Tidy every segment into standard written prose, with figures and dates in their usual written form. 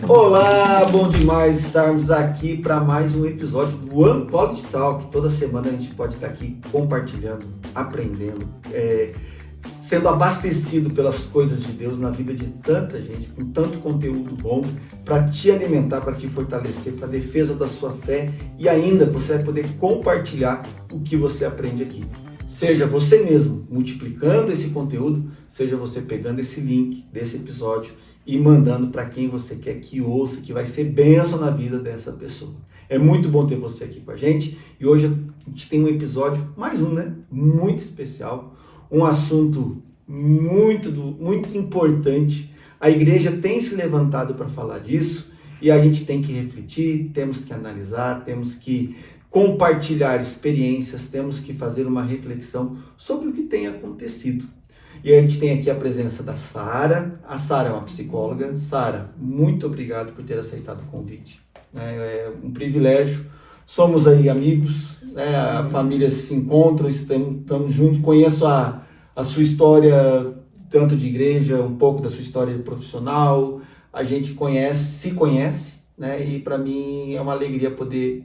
Olá, bom demais estarmos aqui para mais um episódio do One College Talk. Toda semana a gente pode estar aqui compartilhando, aprendendo, sendo abastecido pelas coisas de Deus na vida de tanta gente, com tanto conteúdo bom para te alimentar, para te fortalecer, para a defesa da sua fé, e ainda você vai poder compartilhar o que você aprende aqui. Seja você mesmo multiplicando esse conteúdo, seja você pegando esse link desse episódio e mandando para quem você quer que ouça, que vai ser bênção na vida dessa pessoa. É muito bom ter você aqui com a gente, e hoje a gente tem um episódio, mais um, né? Muito especial, um assunto muito importante. A igreja tem se levantado para falar disso, e a gente tem que refletir, temos que analisar, temos que compartilhar experiências, temos que fazer uma reflexão sobre o que tem acontecido. E a gente tem aqui a presença da Sara. A Sara é uma psicóloga. Sara, muito obrigado por ter aceitado o convite. É um privilégio. Somos aí amigos, né? A família se encontra, estamos juntos. Conheço a sua história, tanto de igreja, um pouco da sua história profissional. A gente se conhece, né? E para mim é uma alegria poder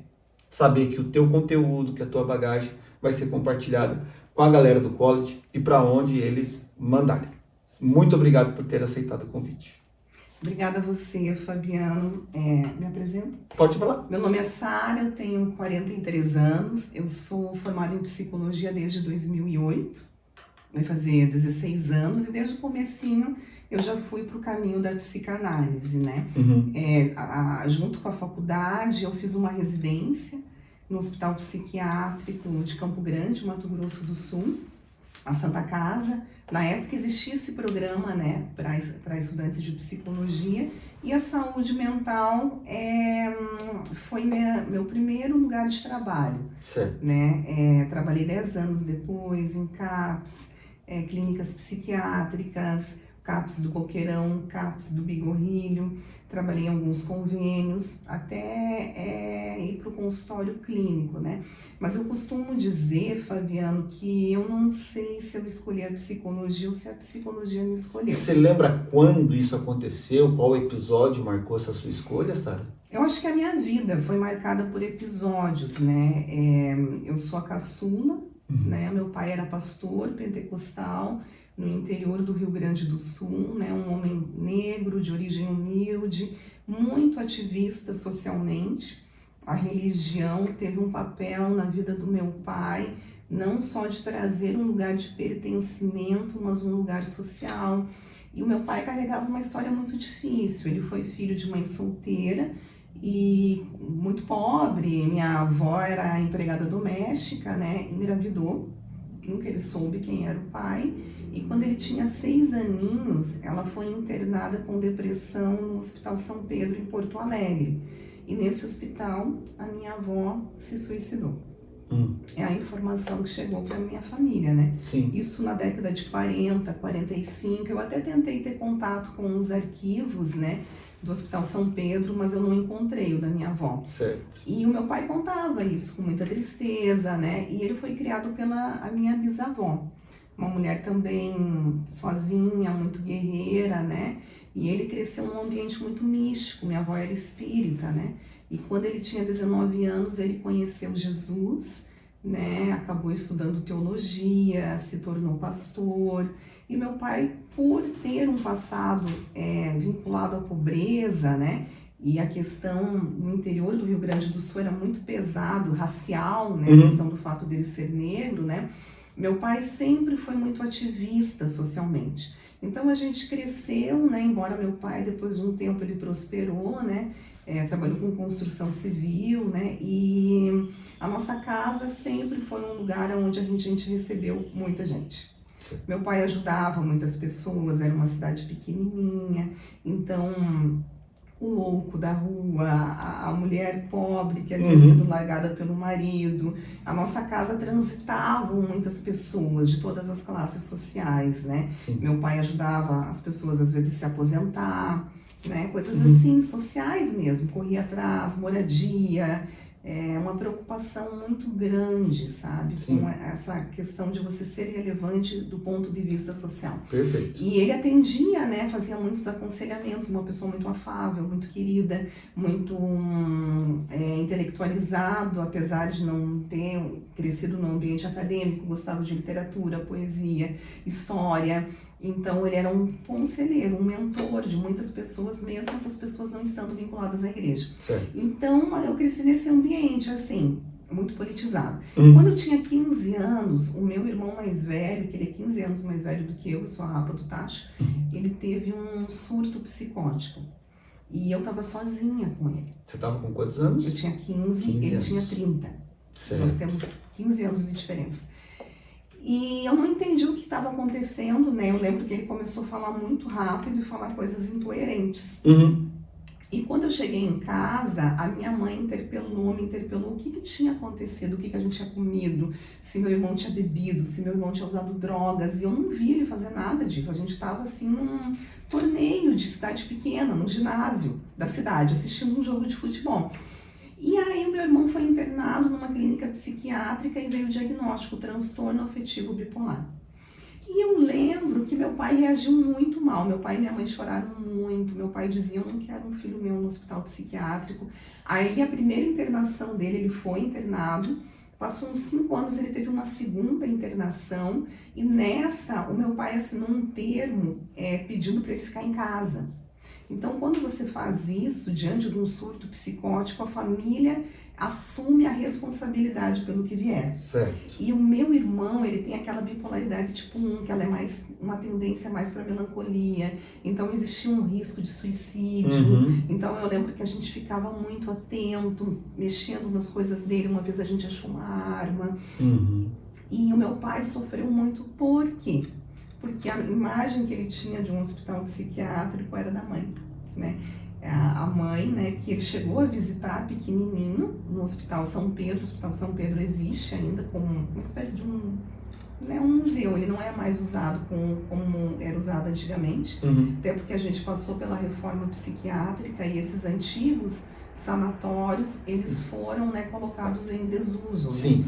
saber que o teu conteúdo, que a tua bagagem vai ser compartilhada com a galera do college e para onde eles mandarem. Muito obrigado por ter aceitado o convite. Obrigada a você, Fabiano. Me apresento? Pode falar. Meu nome é Sara, eu tenho 43 anos, eu sou formada em psicologia desde 2008, vai fazer 16 anos, e desde o comecinho eu já fui para o caminho da psicanálise, né? Uhum. Junto com a faculdade, eu fiz uma residência no Hospital Psiquiátrico de Campo Grande, Mato Grosso do Sul, a Santa Casa. Na época existia esse programa, né, para estudantes de psicologia, e a saúde mental foi meu primeiro lugar de trabalho. Certo. Né? Trabalhei 10 anos depois em CAPS, clínicas psiquiátricas, CAPS do Coqueirão, CAPS do Bigorrilho, trabalhei em alguns convênios, até ir para o consultório clínico, né? Mas eu costumo dizer, Fabiano, que eu não sei se eu escolhi a psicologia ou se a psicologia me escolheu. Você lembra quando isso aconteceu? Qual episódio marcou essa sua escolha, Sara? Eu acho que a minha vida foi marcada por episódios, né? Eu sou a caçula, né? Meu pai era pastor pentecostal no interior do Rio Grande do Sul, né? Um homem negro, de origem humilde, muito ativista socialmente. A religião teve um papel na vida do meu pai, não só de trazer um lugar de pertencimento, mas um lugar social. E o meu pai carregava uma história muito difícil. Ele foi filho de mãe solteira e muito pobre. Minha avó era empregada doméstica, né? Engravidou. Nunca ele soube quem era o pai, e quando ele tinha 6 aninhos, ela foi internada com depressão no Hospital São Pedro, em Porto Alegre. E nesse hospital, a minha avó se suicidou. É a informação que chegou para a minha família, né? Sim. Isso na década de 40, 45, eu até tentei ter contato com os arquivos, né, do Hospital São Pedro, mas eu não encontrei o da minha avó. Certo. E o meu pai contava isso com muita tristeza, né? E ele foi criado pela a minha bisavó, uma mulher também sozinha, muito guerreira, né? E ele cresceu num ambiente muito místico. Minha avó era espírita, né? E quando ele tinha 19 anos, ele conheceu Jesus, né? Acabou estudando teologia, se tornou pastor. E meu pai, por ter um passado vinculado à pobreza, né? E a questão no interior do Rio Grande do Sul era muito pesado, racial, né? A questão do fato dele ser negro, né? Meu pai sempre foi muito ativista socialmente. Então a gente cresceu, né? Embora meu pai, depois de um tempo, ele prosperou, né? Trabalhou com construção civil, né? E a nossa casa sempre foi um lugar onde a gente recebeu muita gente. Sim. Meu pai ajudava muitas pessoas, era uma cidade pequenininha, então o louco da rua, a mulher pobre que havia sido largada pelo marido, a nossa casa transitavam muitas pessoas de todas as classes sociais, né? Sim. Meu pai ajudava as pessoas às vezes a se aposentar, né? Coisas assim, sociais mesmo, corria atrás, moradia, é uma preocupação muito grande, sabe? Sim. Com essa questão de você ser relevante do ponto de vista social. Perfeito. E ele atendia, né? Fazia muitos aconselhamentos, uma pessoa muito afável, muito querida, muito intelectualizado, apesar de não ter crescido no ambiente acadêmico, gostava de literatura, poesia, história. Então ele era um conselheiro, um mentor de muitas pessoas, mesmo essas pessoas não estando vinculadas à igreja. Certo. Então eu cresci nesse ambiente, assim, muito politizado. Quando eu tinha 15 anos, o meu irmão mais velho, que ele é 15 anos mais velho do que eu sou a rapa do tacho, ele teve um surto psicótico. E eu estava sozinha com ele. Você estava com quantos anos? Eu tinha 15 ele anos. tinha 30. Certo. Nós temos 15 anos de diferença. E eu não entendi o que estava acontecendo, né? Eu lembro que ele começou a falar muito rápido e falar coisas incoerentes. E quando eu cheguei em casa, a minha mãe me interpelou o que tinha acontecido, o que a gente tinha comido, se meu irmão tinha bebido, se meu irmão tinha usado drogas. E eu não vi ele fazer nada disso. A gente estava assim num torneio de cidade pequena, num ginásio da cidade, assistindo um jogo de futebol. E aí o meu irmão foi internado numa clínica psiquiátrica e veio o diagnóstico, transtorno afetivo bipolar. E eu lembro que meu pai reagiu muito mal, meu pai e minha mãe choraram muito, meu pai dizia, eu não quero um filho meu no hospital psiquiátrico. Aí a primeira internação dele, ele foi internado, passou uns 5 anos, ele teve uma segunda internação e nessa o meu pai assinou um termo pedindo para ele ficar em casa. Então, quando você faz isso, diante de um surto psicótico, a família assume a responsabilidade pelo que vier. Certo. E o meu irmão, ele tem aquela bipolaridade tipo 1, que ela é mais uma tendência mais para melancolia. Então, existia um risco de suicídio. Então, eu lembro que a gente ficava muito atento, mexendo nas coisas dele. Uma vez a gente achou uma arma. E o meu pai sofreu muito. Por quê? Porque a imagem que ele tinha de um hospital psiquiátrico era da mãe, né? A mãe, né, que ele chegou a visitar pequenininho no Hospital São Pedro. O Hospital São Pedro existe ainda como uma espécie de um museu. Ele não é mais usado como era usado antigamente, até porque a gente passou pela reforma psiquiátrica e esses antigos sanatórios, eles foram, né, colocados em desuso. Sim.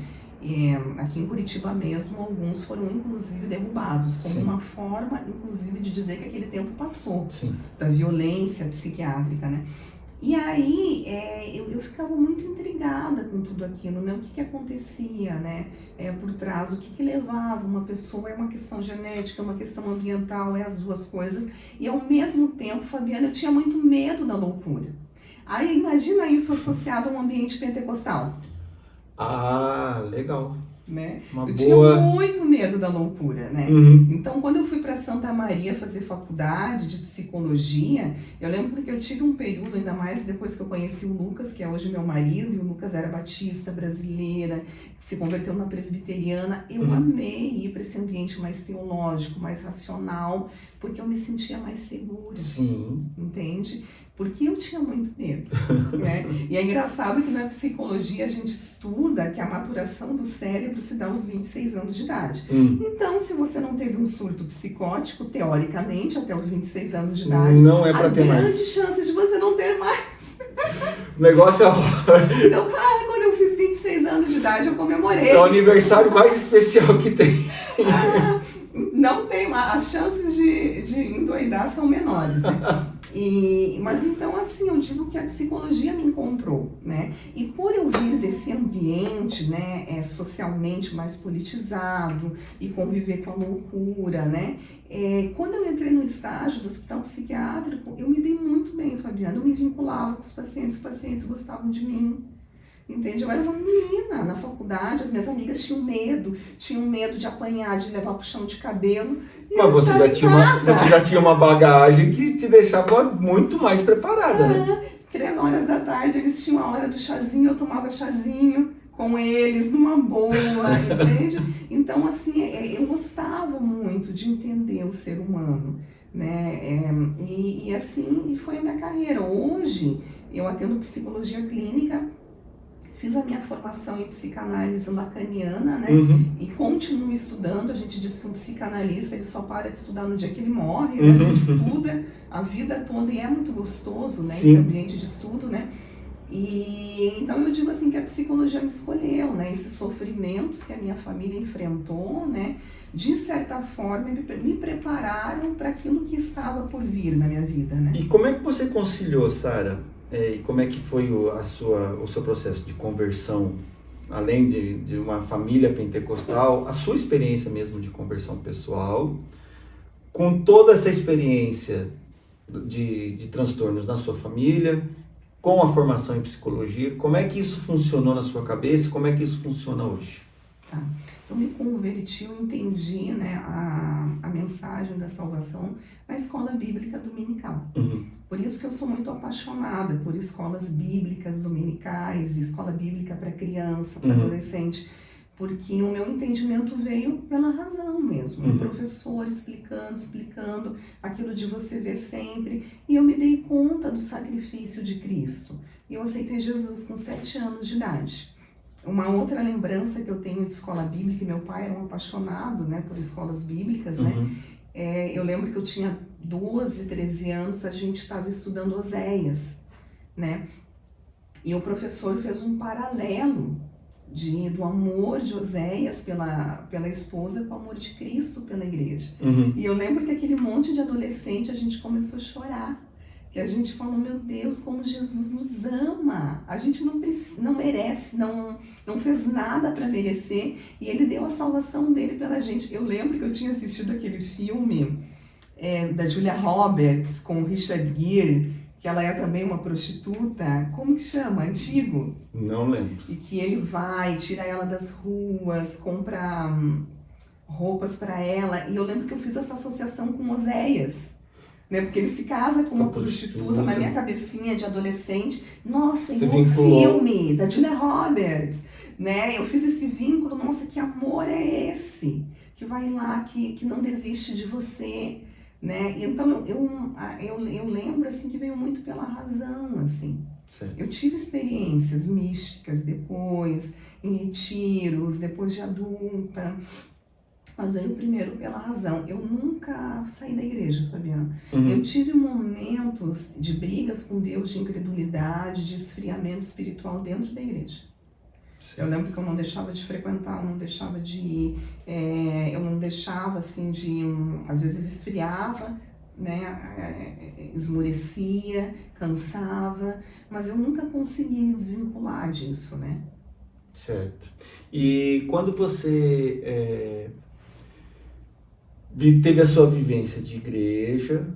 Aqui em Curitiba mesmo, alguns foram inclusive derrubados, como uma forma, inclusive, de dizer que aquele tempo passou, da violência psiquiátrica, né? E aí, eu ficava muito intrigada com tudo aquilo, né? O que acontecia, né? Por trás, o que levava uma pessoa, é uma questão genética, é uma questão ambiental, é as duas coisas. E ao mesmo tempo, Fabiana, eu tinha muito medo da loucura. Aí, imagina isso associado a um ambiente pentecostal. Ah, legal. Né? Eu tinha muito medo da loucura, né? Então, quando eu fui para Santa Maria fazer faculdade de psicologia, eu lembro que eu tive um período, ainda mais depois que eu conheci o Lucas, que é hoje meu marido, e o Lucas era batista, brasileira, se converteu na presbiteriana. Eu amei ir para esse ambiente mais teológico, mais racional, porque eu me sentia mais segura. Sim. Entende? Porque eu tinha muito medo, né? E é engraçado que na psicologia a gente estuda que a maturação do cérebro se dá aos 26 anos de idade. Então, se você não teve um surto psicótico, teoricamente, até os 26 anos de idade, não é pra ter mais. Há grande chance de você não ter mais. O negócio Então, quando eu fiz 26 anos de idade, eu comemorei. É o aniversário mais especial que tem. Não tem, as chances de endoidar são menores, né? Mas então, assim, eu digo que a psicologia me encontrou, né? E por eu vir desse ambiente, né, socialmente mais politizado e conviver com a loucura, né? Quando eu entrei no estágio do hospital psiquiátrico, eu me dei muito bem, Fabiana. Eu me vinculava com os pacientes gostavam de mim. Entende? Eu era uma menina na faculdade, as minhas amigas tinham medo de apanhar, de levar puxão de cabelo. Mas você já tinha uma bagagem que te deixava muito mais preparada, né? 3 horas da tarde, eles tinham a hora do chazinho, eu tomava chazinho com eles, numa boa, entende? Então, assim, eu gostava muito de entender o ser humano, né? E assim foi a minha carreira. Hoje, eu atendo psicologia clínica. Fiz a minha formação em psicanálise lacaniana, né? E continuo estudando. A gente diz que um psicanalista, ele só para de estudar no dia que ele morre, né? A gente estuda a vida toda e é muito gostoso, né? Esse ambiente de estudo, né? E então eu digo assim que a psicologia me escolheu, né? Esses sofrimentos que a minha família enfrentou, né? De certa forma me prepararam para aquilo que estava por vir na minha vida, né? E como é que você conciliou, Sara? E como é que foi o seu processo de conversão, além de uma família pentecostal, a sua experiência mesmo de conversão pessoal, com toda essa experiência de transtornos na sua família, com a formação em psicologia, como é que isso funcionou na sua cabeça e como é que isso funciona hoje? Tá. Eu me converti, eu entendi, né, a mensagem da salvação na escola bíblica dominical. Uhum. Por isso que eu sou muito apaixonada por escolas bíblicas dominicais, escola bíblica para criança, para adolescente, porque o meu entendimento veio pela razão mesmo. O professor explicando aquilo de você ver sempre, e eu me dei conta do sacrifício de Cristo. E eu aceitei Jesus com 7 anos de idade. Uma outra lembrança que eu tenho de escola bíblica, meu pai era um apaixonado, né, por escolas bíblicas, né? Eu lembro que eu tinha 12, 13 anos, a gente estava estudando Oséias, né? E o professor fez um paralelo do amor de Oséias pela esposa com o amor de Cristo pela igreja. E eu lembro que aquele monte de adolescente, a gente começou a chorar. Que a gente falou, meu Deus, como Jesus nos ama. A gente não merece, não fez nada para merecer. E Ele deu a salvação dele pela gente. Eu lembro que eu tinha assistido aquele filme da Julia Roberts com o Richard Gere, que ela é também uma prostituta. Como que chama? Antigo? Não lembro. E que ele vai, tira ela das ruas, compra roupas para ela. E eu lembro que eu fiz essa associação com Oséias. Né? Porque ele se casa com uma prostituta na minha cabecinha de adolescente. Nossa, igual um filme da Julia Roberts. Né? Eu fiz esse vínculo, nossa, que amor é esse? Que vai lá, que não desiste de você. Né? Então eu lembro assim, que veio muito pela razão. Assim. Certo. Eu tive experiências místicas depois, em retiros, depois de adulta. Mas veio primeiro pela razão. Eu nunca saí da igreja, Fabiano. Eu tive momentos de brigas com Deus, de incredulidade, de esfriamento espiritual dentro da igreja. Sim. Eu lembro que eu não deixava de frequentar, eu não deixava de ir, eu não deixava assim de... Às vezes esfriava, né, esmorecia, cansava, mas eu nunca conseguia me desvincular disso, né? Certo. E quando você... teve a sua vivência de igreja,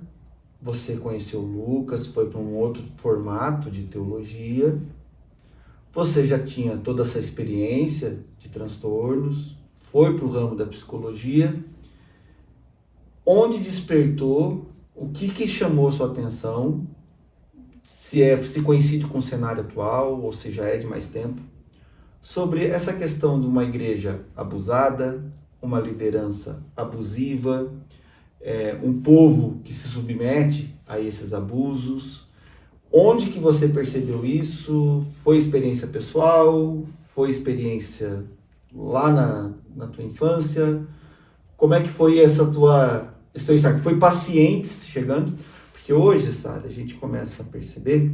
você conheceu Lucas, foi para um outro formato de teologia, você já tinha toda essa experiência de transtornos, foi para o ramo da psicologia, onde despertou, o que chamou a sua atenção, se coincide com o cenário atual, ou se já é de mais tempo, sobre essa questão de uma igreja abusada, uma liderança abusiva, um povo que se submete a esses abusos. Onde que você percebeu isso? Foi experiência pessoal? Foi experiência lá na tua infância? Como é que foi essa tua... Foi pacientes chegando? Porque hoje, Sara, a gente começa a perceber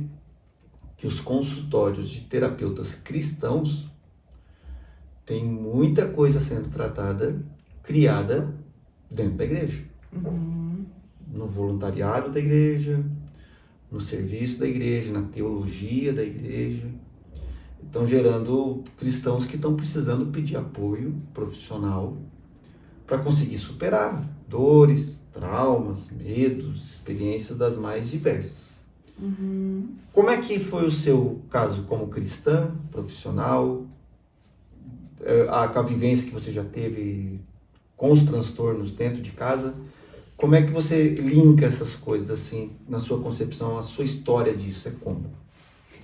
que os consultórios de terapeutas cristãos tem muita coisa sendo tratada, criada dentro da igreja. No voluntariado da igreja, no serviço da igreja, na teologia da igreja. Estão gerando cristãos que estão precisando pedir apoio profissional para conseguir superar dores, traumas, medos, experiências das mais diversas. Como é que foi o seu caso como cristã, profissional, a vivência que você já teve com os transtornos dentro de casa? Como é que você linka essas coisas, assim, na sua concepção, a sua história disso? É como?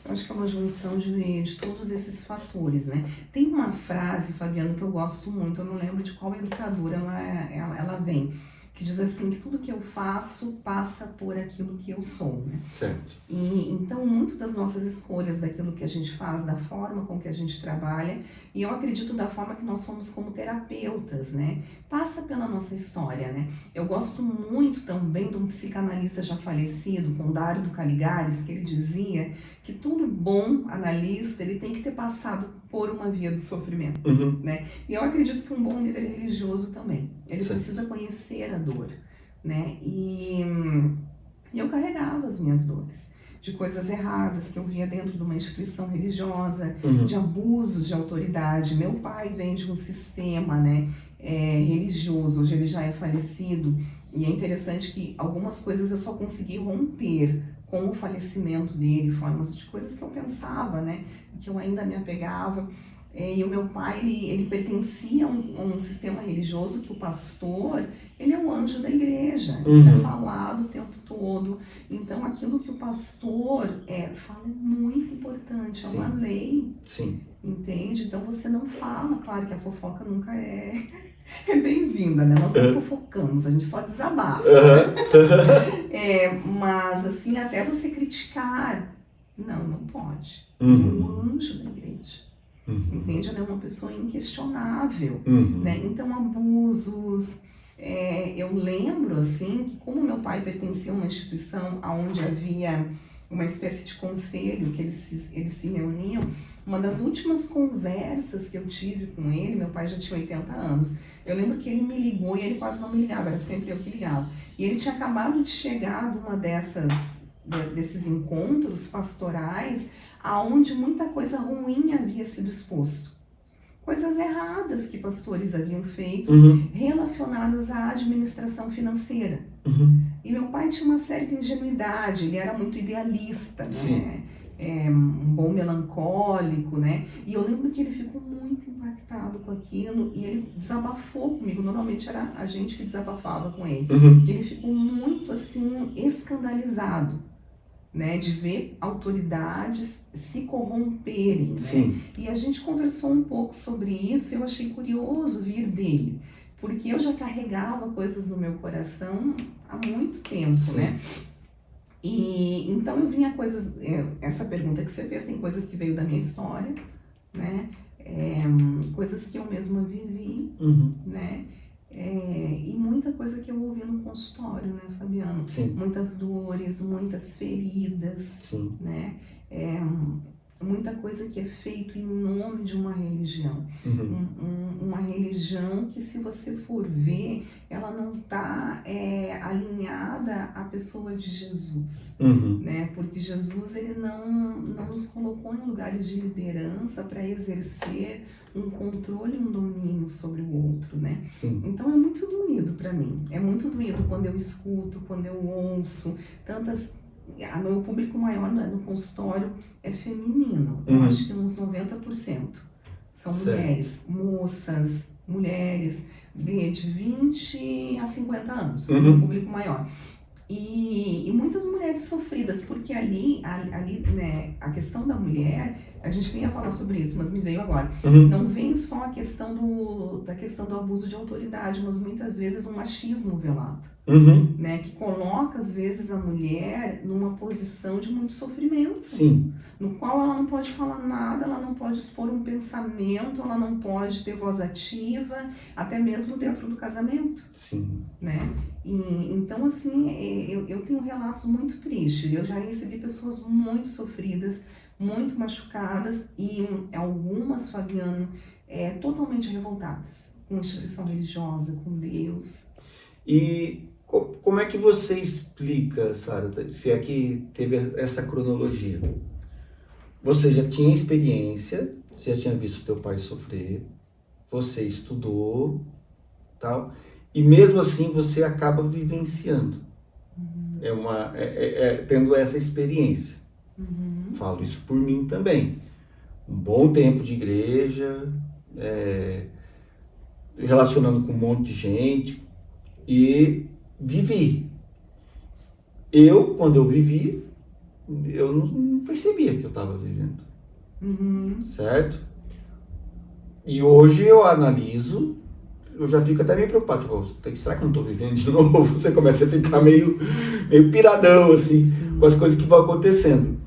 Eu acho que é uma junção de todos esses fatores, né? Tem uma frase, Fabiano, que eu gosto muito, eu não lembro de qual educadora ela vem, que diz assim, que tudo que eu faço passa por aquilo que eu sou, né? Certo. E então, muito das nossas escolhas, daquilo que a gente faz, da forma com que a gente trabalha, e eu acredito da forma que nós somos como terapeutas, né? Passa pela nossa história, né? Eu gosto muito também de um psicanalista já falecido, com Dario Caligares, que ele dizia que todo bom analista, ele tem que ter passado por uma via do sofrimento, né? E eu acredito que um bom líder religioso também, ele precisa conhecer a dor, né? E eu carregava as minhas dores, de coisas erradas que eu via dentro de uma instituição religiosa, de abusos de autoridade. Meu pai vem de um sistema, né, religioso, hoje ele já é falecido, e é interessante que algumas coisas eu só consegui romper com o falecimento dele, formas de coisas que eu pensava, né, que eu ainda me apegava. E o meu pai, ele pertencia a um sistema religioso que o pastor, ele é o anjo da igreja. Isso é falado o tempo todo. Então, aquilo que o pastor fala é muito importante, é uma lei. Sim. Entende? Então, você não fala. Claro que a fofoca nunca é bem-vinda, né? Nós não fofocamos, a gente só desabafa. Mas, assim, até você criticar, não pode. É o anjo da igreja. Entende? Ela é uma pessoa inquestionável, né? Então, abusos, eu lembro, assim, que como meu pai pertencia a uma instituição onde havia uma espécie de conselho, que eles se reuniam, uma das últimas conversas que eu tive com ele, meu pai já tinha 80 anos, eu lembro que ele me ligou e ele quase não me ligava, era sempre eu que ligava. E ele tinha acabado de chegar de uma desses encontros pastorais, aonde muita coisa ruim havia sido exposto. Coisas erradas que pastores haviam feito, relacionadas à administração financeira. E meu pai tinha uma certa ingenuidade, ele era muito idealista, né? Um bom melancólico, né? E eu lembro que ele ficou muito impactado com aquilo e ele desabafou comigo. Normalmente era a gente que desabafava com ele. E ele ficou muito, assim, escandalizado, né, de ver autoridades se corromperem, né? E a gente conversou um pouco sobre isso e eu achei curioso vir dele, porque eu já carregava coisas no meu coração há muito tempo, né? E então eu vinha coisas, essa pergunta que você fez, tem coisas que veio da minha história, né? Coisas que eu mesma vivi, né? E muita coisa que eu ouvi no consultório, né, Fabiano? Muitas dores, muitas feridas, né? Muita coisa que é feito em nome de uma religião. Uma religião que, se você for ver, ela não está alinhada à pessoa de Jesus, né? Porque Jesus, ele não nos colocou em lugares de liderança para exercer um controle, um domínio sobre o outro, né? Então é muito doído para mim. É muito doído quando eu escuto, quando eu ouço tantas... O meu público maior no consultório é feminino, eu acho que uns 90%. São mulheres, moças, mulheres de 20 a 50 anos, é o meu público maior. E muitas mulheres sofridas, porque ali, né, a questão da mulher, a gente nem ia falar sobre isso, mas me veio agora. Não vem só a questão da questão do abuso de autoridade, mas muitas vezes um machismo velado, né, que coloca às vezes a mulher numa posição de muito sofrimento, no qual ela não pode falar nada, ela não pode expor um pensamento, ela não pode ter voz ativa, até mesmo dentro do casamento, né? Então, assim, eu tenho relatos muito tristes. Eu já recebi pessoas muito sofridas, muito machucadas e algumas, Fabiano, totalmente revoltadas com a instituição religiosa, com Deus. E como é que você explica, Sara, se é que teve essa cronologia? Você já tinha experiência, você já tinha visto teu pai sofrer, você estudou, tal, e mesmo assim você acaba vivenciando, tendo essa experiência. Falo isso por mim também. Um bom tempo de igreja, relacionando com um monte de gente, e vivi. Quando eu vivi, eu não percebia que eu estava vivendo. Certo? E hoje eu analiso, eu já fico até meio preocupado. Você fala, será que eu não tô vivendo de novo? Você começa a ficar meio piradão, assim, com as coisas que vão acontecendo.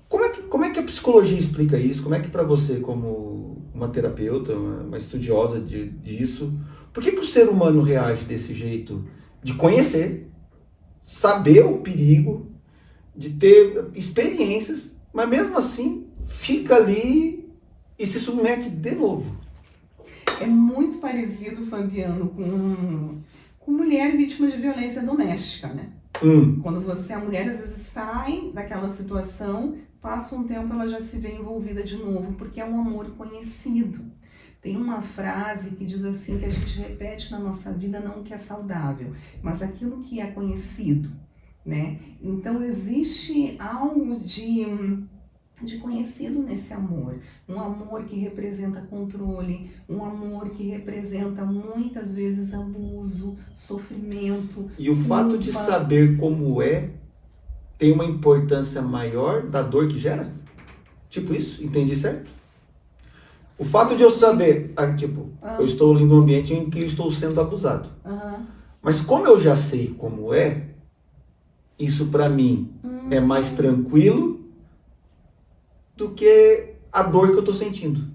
Como é que a psicologia explica isso? Como é que para você, como uma terapeuta, uma estudiosa disso, por que o ser humano reage desse jeito? De conhecer, saber o perigo, de ter experiências, mas mesmo assim fica ali e se submete de novo. É muito parecido, Fabiano, com mulher vítima de violência doméstica, né? Quando a mulher às vezes sai daquela situação, passa um tempo, ela já se vê envolvida de novo, porque é um amor conhecido. Tem uma frase que diz assim, que a gente repete na nossa vida, não o que é saudável, mas aquilo que é conhecido, né? Então existe algo de conhecido nesse amor, um amor que representa controle, um amor que representa muitas vezes abuso, sofrimento. E o fato de saber como tem uma importância maior da dor que gera? Tipo isso? Entendi certo? O fato de eu saber, eu estou ali num ambiente em que eu estou sendo abusado. Mas como eu já sei como isso para mim é mais tranquilo do que a dor que eu estou sentindo.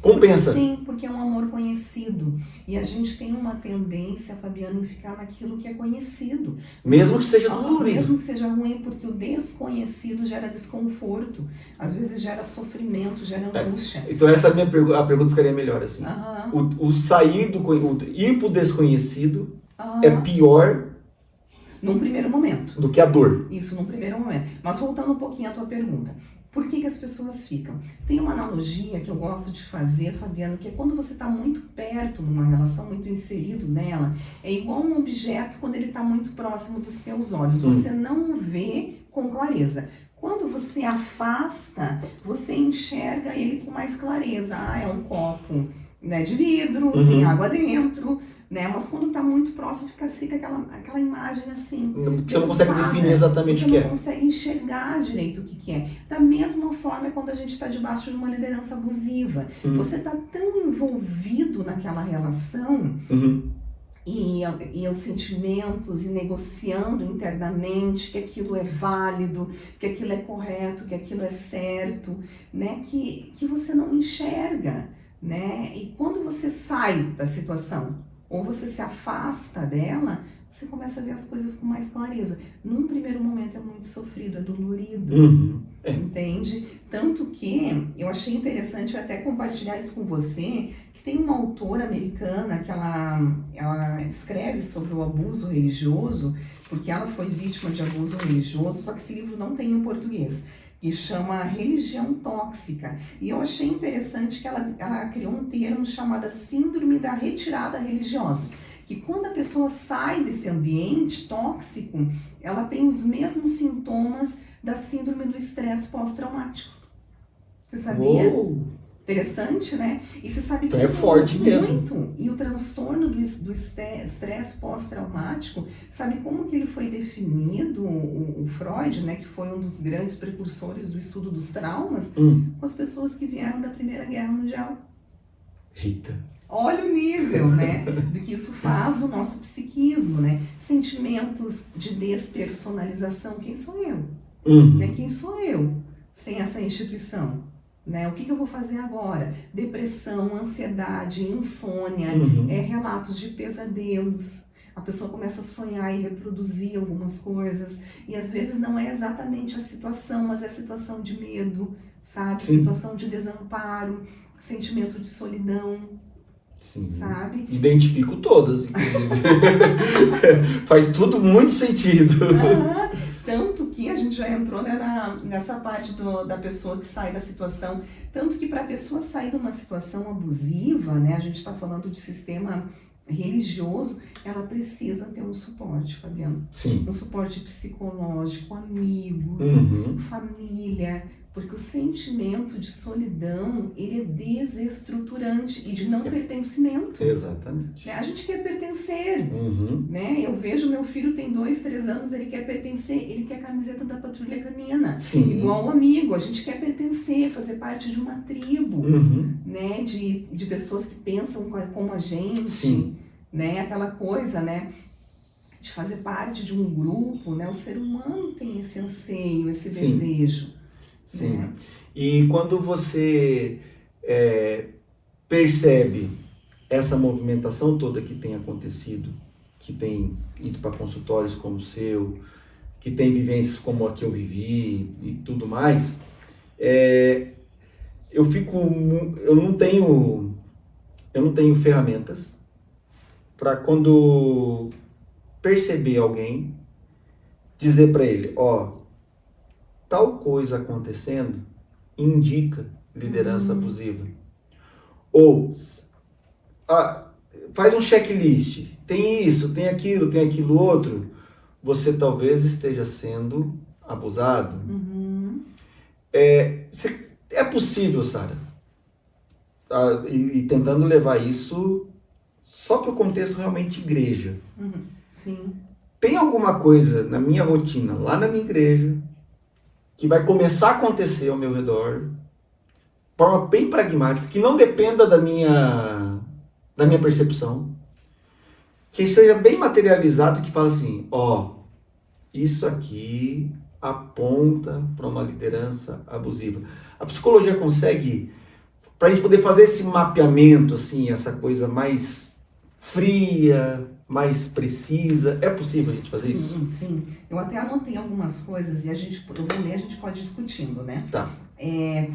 Compensa. Sim, porque é um amor conhecido. E a gente tem uma tendência, Fabiano, em ficar naquilo que é conhecido. Mesmo que seja dolorido. Mesmo que seja ruim, porque o desconhecido gera desconforto. Às vezes gera sofrimento, gera angústia. Então essa é a pergunta ficaria melhor assim. O sair ir pro desconhecido é pior num primeiro momento do que a dor. Isso, num primeiro momento. Mas voltando um pouquinho à tua pergunta. Por que as pessoas ficam? Tem uma analogia que eu gosto de fazer, Fabiano, que é quando você está muito perto numa relação, muito inserido nela, é igual um objeto quando ele está muito próximo dos teus olhos. Você não vê com clareza. Quando você afasta, você enxerga ele com mais clareza. É um copo, né, de vidro, tem água dentro, né? Mas quando está muito próximo, fica aquela imagem assim. Você não consegue definir exatamente o que é. Você não consegue enxergar direito o que é. Da mesma forma, quando a gente está debaixo de uma liderança abusiva. Você está tão envolvido naquela relação e os sentimentos, e negociando internamente que aquilo é válido, que aquilo é correto, que aquilo é certo, né? Que você não enxerga, né? E quando você sai da situação, ou você se afasta dela, você começa a ver as coisas com mais clareza. Num primeiro momento é muito sofrido, é dolorido, entende? Tanto que eu achei interessante até compartilhar isso com você, que tem uma autora americana que ela escreve sobre o abuso religioso, porque ela foi vítima de abuso religioso, só que esse livro não tem em português. Que chama Religião Tóxica. E eu achei interessante que ela criou um termo chamado Síndrome da Retirada Religiosa. Que quando a pessoa sai desse ambiente tóxico, ela tem os mesmos sintomas da síndrome do estresse pós-traumático. Você sabia? Interessante, né? E você sabe que então é forte mesmo. Muito. E o transtorno do estresse pós-traumático, sabe como que ele foi definido, o Freud, né, que foi um dos grandes precursores do estudo dos traumas, com as pessoas que vieram da Primeira Guerra Mundial. Eita! Olha o nível, né, do que isso faz no nosso psiquismo, né? Sentimentos de despersonalização. Quem sou eu? Né? Quem sou eu sem essa instituição? Né? O que eu vou fazer agora? Depressão, ansiedade, insônia, relatos de pesadelos. A pessoa começa a sonhar e reproduzir algumas coisas. E às vezes não é exatamente a situação, mas é a situação de medo, sabe? Situação de desamparo, sentimento de solidão. Sim. Sabe? Identifico todas, inclusive. Faz tudo muito sentido. Tanto que a gente já entrou, né, nessa parte da pessoa que sai da situação. Tanto que para a pessoa sair de uma situação abusiva, né, a gente está falando de sistema religioso, ela precisa ter um suporte, Fabiano. Sim. Um suporte psicológico, amigos, família. Porque o sentimento de solidão, ele é desestruturante e de não pertencimento. Exatamente. A gente quer pertencer, Uhum. né? Eu vejo meu filho tem 2, 3 anos, ele quer pertencer, ele quer a camiseta da Patrulha Canina. Sim. Igual o amigo, a gente quer pertencer, fazer parte de uma tribo, Uhum. né? De pessoas que pensam como a gente, Sim. né? Aquela coisa, né? De fazer parte de um grupo, né? O ser humano tem esse anseio, esse Sim. desejo. Sim. Né? E quando você percebe essa movimentação toda que tem acontecido, que tem ido para consultórios como o seu, que tem vivências como a que eu vivi e tudo mais, eu não tenho ferramentas para quando perceber alguém, dizer para ele, ó, tal coisa acontecendo indica liderança abusiva. Ou faz um checklist, tem isso, tem aquilo outro, você talvez esteja sendo abusado. Uhum. É possível, Sara, e tentando levar isso só para o contexto realmente igreja. Uhum. Sim. Tem alguma coisa na minha rotina, lá na minha igreja, que vai começar a acontecer ao meu redor, de forma bem pragmática, que não dependa da minha percepção, que seja bem materializado, que fala assim, ó, isso aqui aponta para uma liderança abusiva. A psicologia consegue, para a gente poder fazer esse mapeamento, assim, essa coisa mais fria, mais precisa, é possível a gente fazer isso? Sim, sim. Eu até anotei algumas coisas e eu vou ler, a gente pode ir discutindo, né? Tá.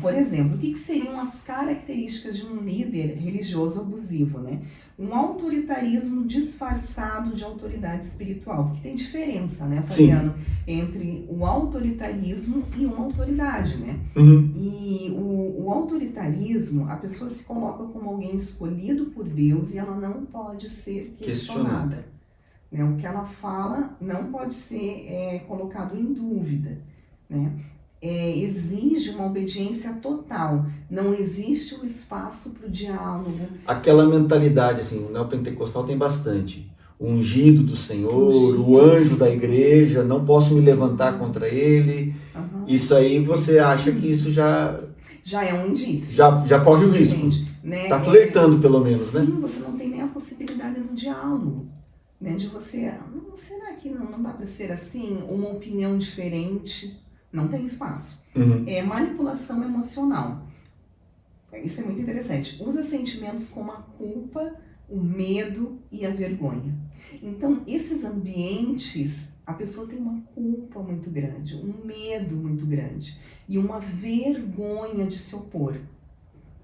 Por exemplo, o que seriam as características de um líder religioso abusivo, né? Um autoritarismo disfarçado de autoridade espiritual, porque tem diferença, né, Fabiano, entre o autoritarismo e uma autoridade, né? Uhum. E o autoritarismo, a pessoa se coloca como alguém escolhido por Deus e ela não pode ser questionada. Né? O que ela fala não pode ser colocado em dúvida, né? Exige uma obediência total, não existe o espaço para o diálogo. Aquela mentalidade, assim, o neopentecostal tem bastante. O ungido do Senhor, o anjo da igreja, não posso me levantar contra ele. Uhum. Isso aí você acha que isso já é um indício. Já corre o risco. Entende? Né? Tá flertando pelo menos, sim, né? Sim, você não tem nem a possibilidade do diálogo. Né? De você, será que não dá para ser assim? Uma opinião diferente? Não tem espaço. Uhum. Manipulação emocional. Isso é muito interessante. Usa sentimentos como a culpa, o medo e a vergonha. Então, esses ambientes, a pessoa tem uma culpa muito grande, um medo muito grande e uma vergonha de se opor.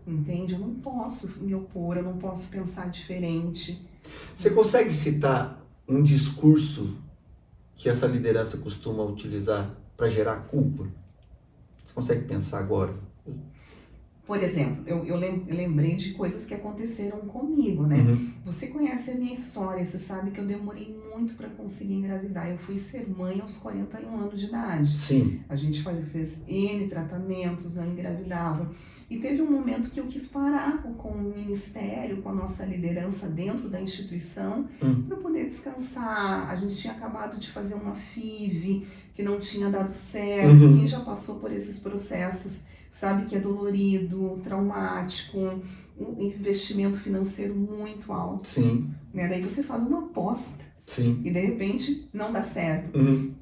Entende? Eu não posso me opor, eu não posso pensar diferente. Você consegue citar um discurso que essa liderança costuma utilizar para gerar culpa? Você consegue pensar agora? Por exemplo, eu lembrei de coisas que aconteceram comigo, né? Uhum. Você conhece a minha história, você sabe que eu demorei muito para conseguir engravidar. Eu fui ser mãe aos 41 anos de idade. Sim. A gente fez N tratamentos, não engravidava. E teve um momento que eu quis parar com o ministério, com a nossa liderança dentro da instituição, para poder descansar. A gente tinha acabado de fazer uma FIV que não tinha dado certo. Uhum. Quem já passou por esses processos sabe que é dolorido, traumático, um investimento financeiro muito alto. Sim. Né? Daí você faz uma aposta. Sim. E de repente não dá certo. Uhum.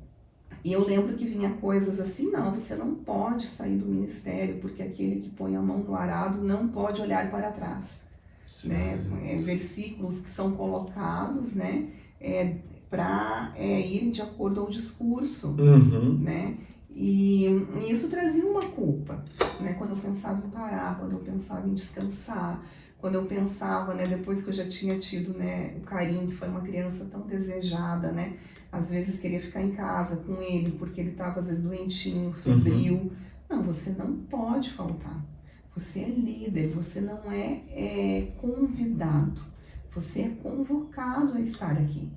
E eu lembro que vinha coisas assim, não, você não pode sair do ministério, porque aquele que põe a mão no arado não pode olhar para trás. Né? Versículos que são colocados, né, para irem de acordo ao discurso. Uhum. Né? E isso trazia uma culpa, né? Quando eu pensava em parar, quando eu pensava em descansar, quando eu pensava, né, depois que eu já tinha tido, né, o carinho, que foi uma criança tão desejada, né, às vezes queria ficar em casa com ele, porque ele estava às vezes doentinho, febril. Uhum. Não, você não pode faltar. Você é líder, você não é convidado, você é convocado a estar aqui.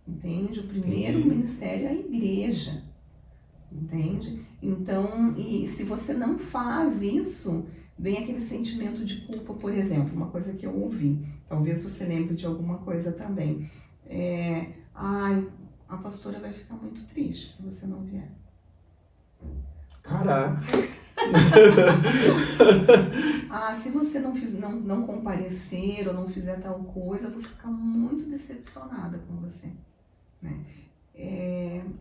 Entende? O primeiro ministério é a igreja. entende? Então, e se você não faz isso, vem aquele sentimento de culpa, por exemplo, uma coisa que eu ouvi, talvez você lembre de alguma coisa também, ai, a pastora vai ficar muito triste se você não vier. Caraca. Se você não comparecer ou não fizer tal coisa, eu vou ficar muito decepcionada com você, né?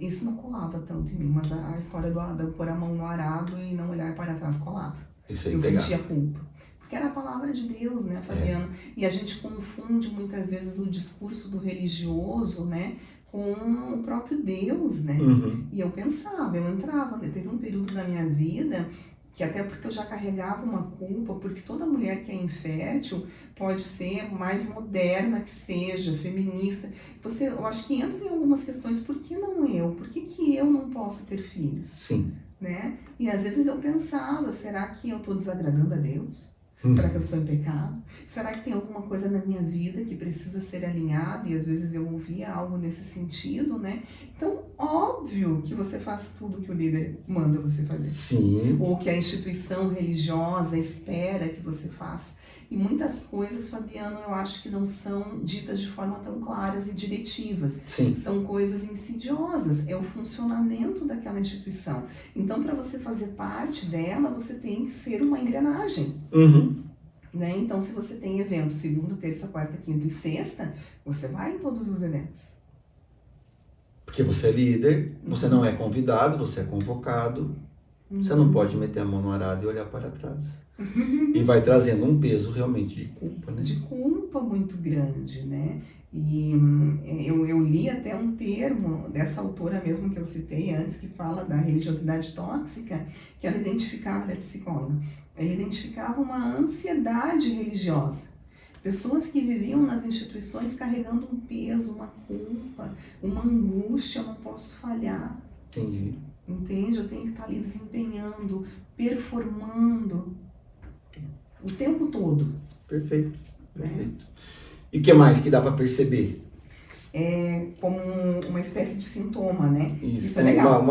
Isso não colava tanto em mim, mas a história do pôr a mão no arado e não olhar para trás colava. Isso aí eu pegava. sentia culpa. Porque era a palavra de Deus, né, Fabiano? E a gente confunde muitas vezes o discurso do religioso, né, com o próprio Deus, né? Uhum. E eu pensava, eu entrava, teve um período da minha vida que até porque eu já carregava uma culpa, porque toda mulher que é infértil pode ser mais moderna que seja, feminista. Eu acho que entra em algumas questões, por que não eu? Por que eu não posso ter filhos? Sim. Né? E às vezes eu pensava, será que eu estou desagradando a Deus? Será que eu estou em pecado? Será que tem alguma coisa na minha vida que precisa ser alinhada? E às vezes eu ouvia algo nesse sentido, né? Então, óbvio que você faz tudo que o líder manda você fazer. Sim. Ou que a instituição religiosa espera que você faça. E muitas coisas, Fabiano, eu acho que não são ditas de forma tão claras e diretivas. Sim. São coisas insidiosas, é o funcionamento daquela instituição. Então, para você fazer parte dela, você tem que ser uma engrenagem. Uhum. Né? Então, se você tem evento segunda, terça, quarta, quinta e sexta, você vai em todos os eventos. Porque você é líder, você não é convidado, você é convocado. Você não pode meter a mão no arado e olhar para trás. E vai trazendo um peso realmente de culpa, né? De culpa muito grande, né? E eu li até um termo dessa autora mesmo que eu citei antes, que fala da religiosidade tóxica, que ela identificava, ela é psicóloga, ela identificava uma ansiedade religiosa. Pessoas que viviam nas instituições carregando um peso, uma culpa, uma angústia, eu não posso falhar. Entendi. Entende? Eu tenho que estar ali desempenhando, performando o tempo todo. Perfeito, perfeito. E o que mais que dá para perceber? Como uma espécie de sintoma, né? Isso é legal.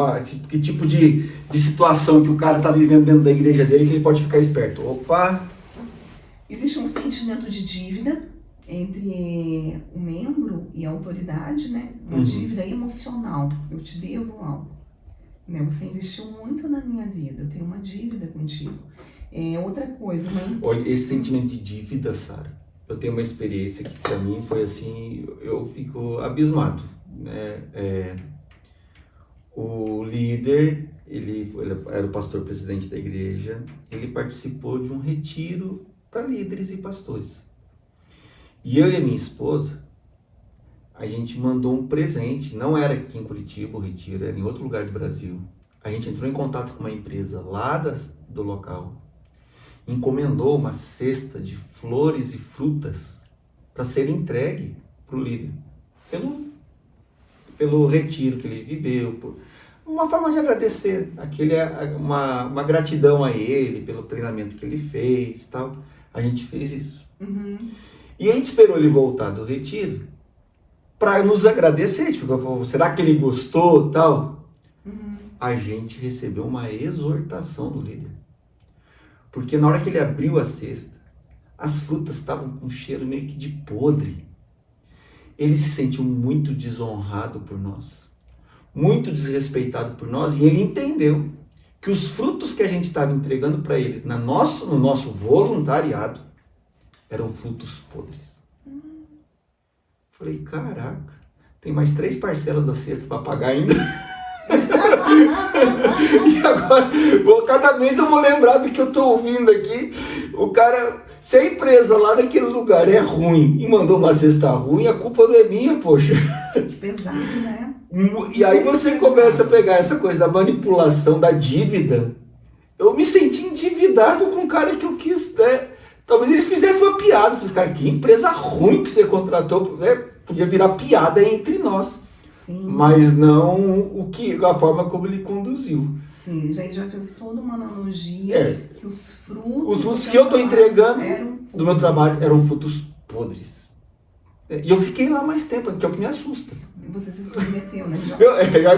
Que tipo de situação que o cara está vivendo dentro da igreja dele que ele pode ficar esperto? Opa! Existe um sentimento de dívida entre o membro e a autoridade, né? Uma dívida emocional. Eu te devo algo. Né? Você investiu muito na minha vida, eu tenho uma dívida contigo. Outra coisa... Olha, esse sentimento de dívida, Sara, eu tenho uma experiência que para mim foi assim, eu fico abismado. Né? O líder, ele era o pastor presidente da igreja, ele participou de um retiro para líderes e pastores. E eu e a minha esposa, a gente mandou um presente, não era aqui em Curitiba o retiro, era em outro lugar do Brasil. A gente entrou em contato com uma empresa lá do local, encomendou uma cesta de flores e frutas para ser entregue para o líder, pelo retiro que ele viveu, uma forma de agradecer, uma gratidão a ele pelo treinamento que ele fez, tal. A gente fez isso. E a gente esperou ele voltar do retiro para nos agradecer. A gente ficou, será que ele gostou, tal? A gente recebeu uma exortação do líder. Porque na hora que ele abriu a cesta, as frutas estavam com um cheiro meio que de podre. Ele se sentiu muito desonrado por nós, muito desrespeitado por nós, e ele entendeu que os frutos que a gente estava entregando para eles no nosso voluntariado eram frutos podres. Falei, caraca, tem mais 3 parcelas da cesta para pagar ainda. E agora, cada mês eu vou lembrar do que eu tô ouvindo aqui. O cara, se a empresa lá daquele lugar é ruim e mandou uma cesta ruim, a culpa não é minha, poxa. Que pesado, né? E aí você começa a pegar essa coisa da manipulação, da dívida. Eu me senti endividado com o cara que eu quis, né? Talvez eles fizessem uma piada. Eu falei, cara, que empresa ruim que você contratou, né? Podia virar piada entre nós. Sim. Mas não a forma como ele conduziu. Sim, já fez toda uma analogia que os frutos que eu estou entregando do meu trabalho né? eram frutos podres. E eu fiquei lá mais tempo, que é o que me assusta. você se submeteu, né?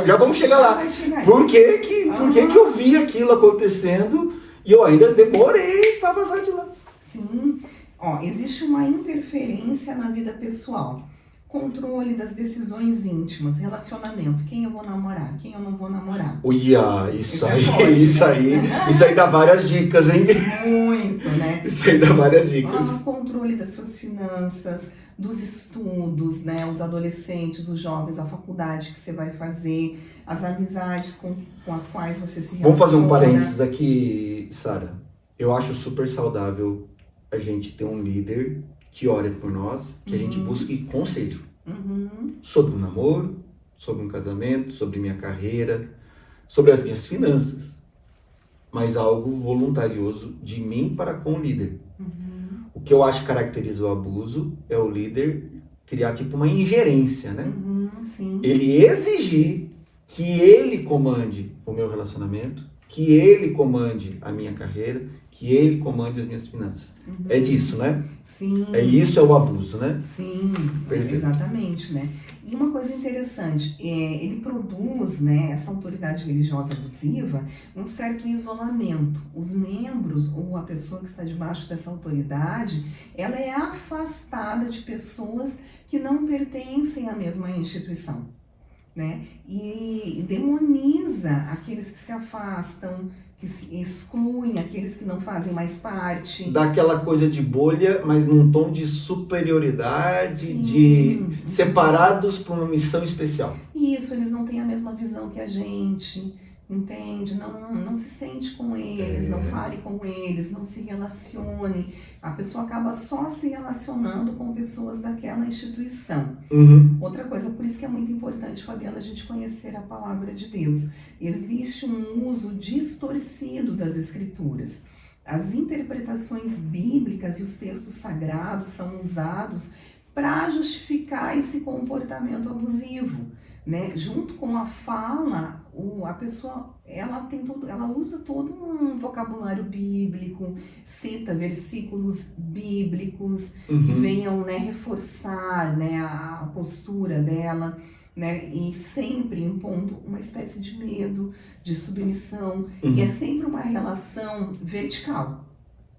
Já vamos chegar lá. Vai chegar aí. Por que que eu vi aquilo acontecendo e eu ainda demorei para passar de lá? Sim. Ó, existe uma interferência na vida pessoal. Controle das decisões íntimas, relacionamento, quem eu vou namorar, quem eu não vou namorar. Uia, isso aí, forte, isso né? aí, isso aí dá várias dicas, hein? Muito, né? Isso aí dá várias dicas. Controle das suas finanças, dos estudos, né? Os adolescentes, os jovens, a faculdade que você vai fazer, as amizades com as quais você se relaciona. Vamos fazer um parênteses aqui, Sara. Eu acho super saudável a gente ter um líder que ore por nós, que a gente busque conselho sobre um namoro, sobre um casamento, sobre minha carreira, sobre as minhas finanças, mas algo voluntarioso de mim para com o líder. O que eu acho que caracteriza o abuso é o líder criar tipo uma ingerência, né? Sim. Ele exigir que ele comande o meu relacionamento, que ele comande a minha carreira, que ele comande as minhas finanças. É disso, né? Sim. Isso é o abuso, né? Sim, Perfeito. exatamente, né? E uma coisa interessante, ele produz, né, essa autoridade religiosa abusiva, um certo isolamento. Os membros, ou a pessoa que está debaixo dessa autoridade, ela é afastada de pessoas que não pertencem à mesma instituição, né? E demoniza aqueles que se afastam, que se excluem, aqueles que não fazem mais parte. Dá aquela coisa de bolha, mas num tom de superioridade, Sim. de separados para uma missão especial. Isso, eles não têm a mesma visão que a gente, entende? Não se sente com eles, não fale com eles, não se relacione. A pessoa acaba só se relacionando com pessoas daquela instituição. Outra coisa, por isso que é muito importante, Fabiana, a gente conhecer a palavra de Deus. Existe um uso distorcido das escrituras. As interpretações bíblicas e os textos sagrados são usados para justificar esse comportamento abusivo, né? Junto com a fala, a pessoa ela usa todo um vocabulário bíblico, cita versículos bíblicos que venham, né, reforçar, né, a postura dela, né, e sempre impondo uma espécie de medo, de submissão, e é sempre uma relação vertical,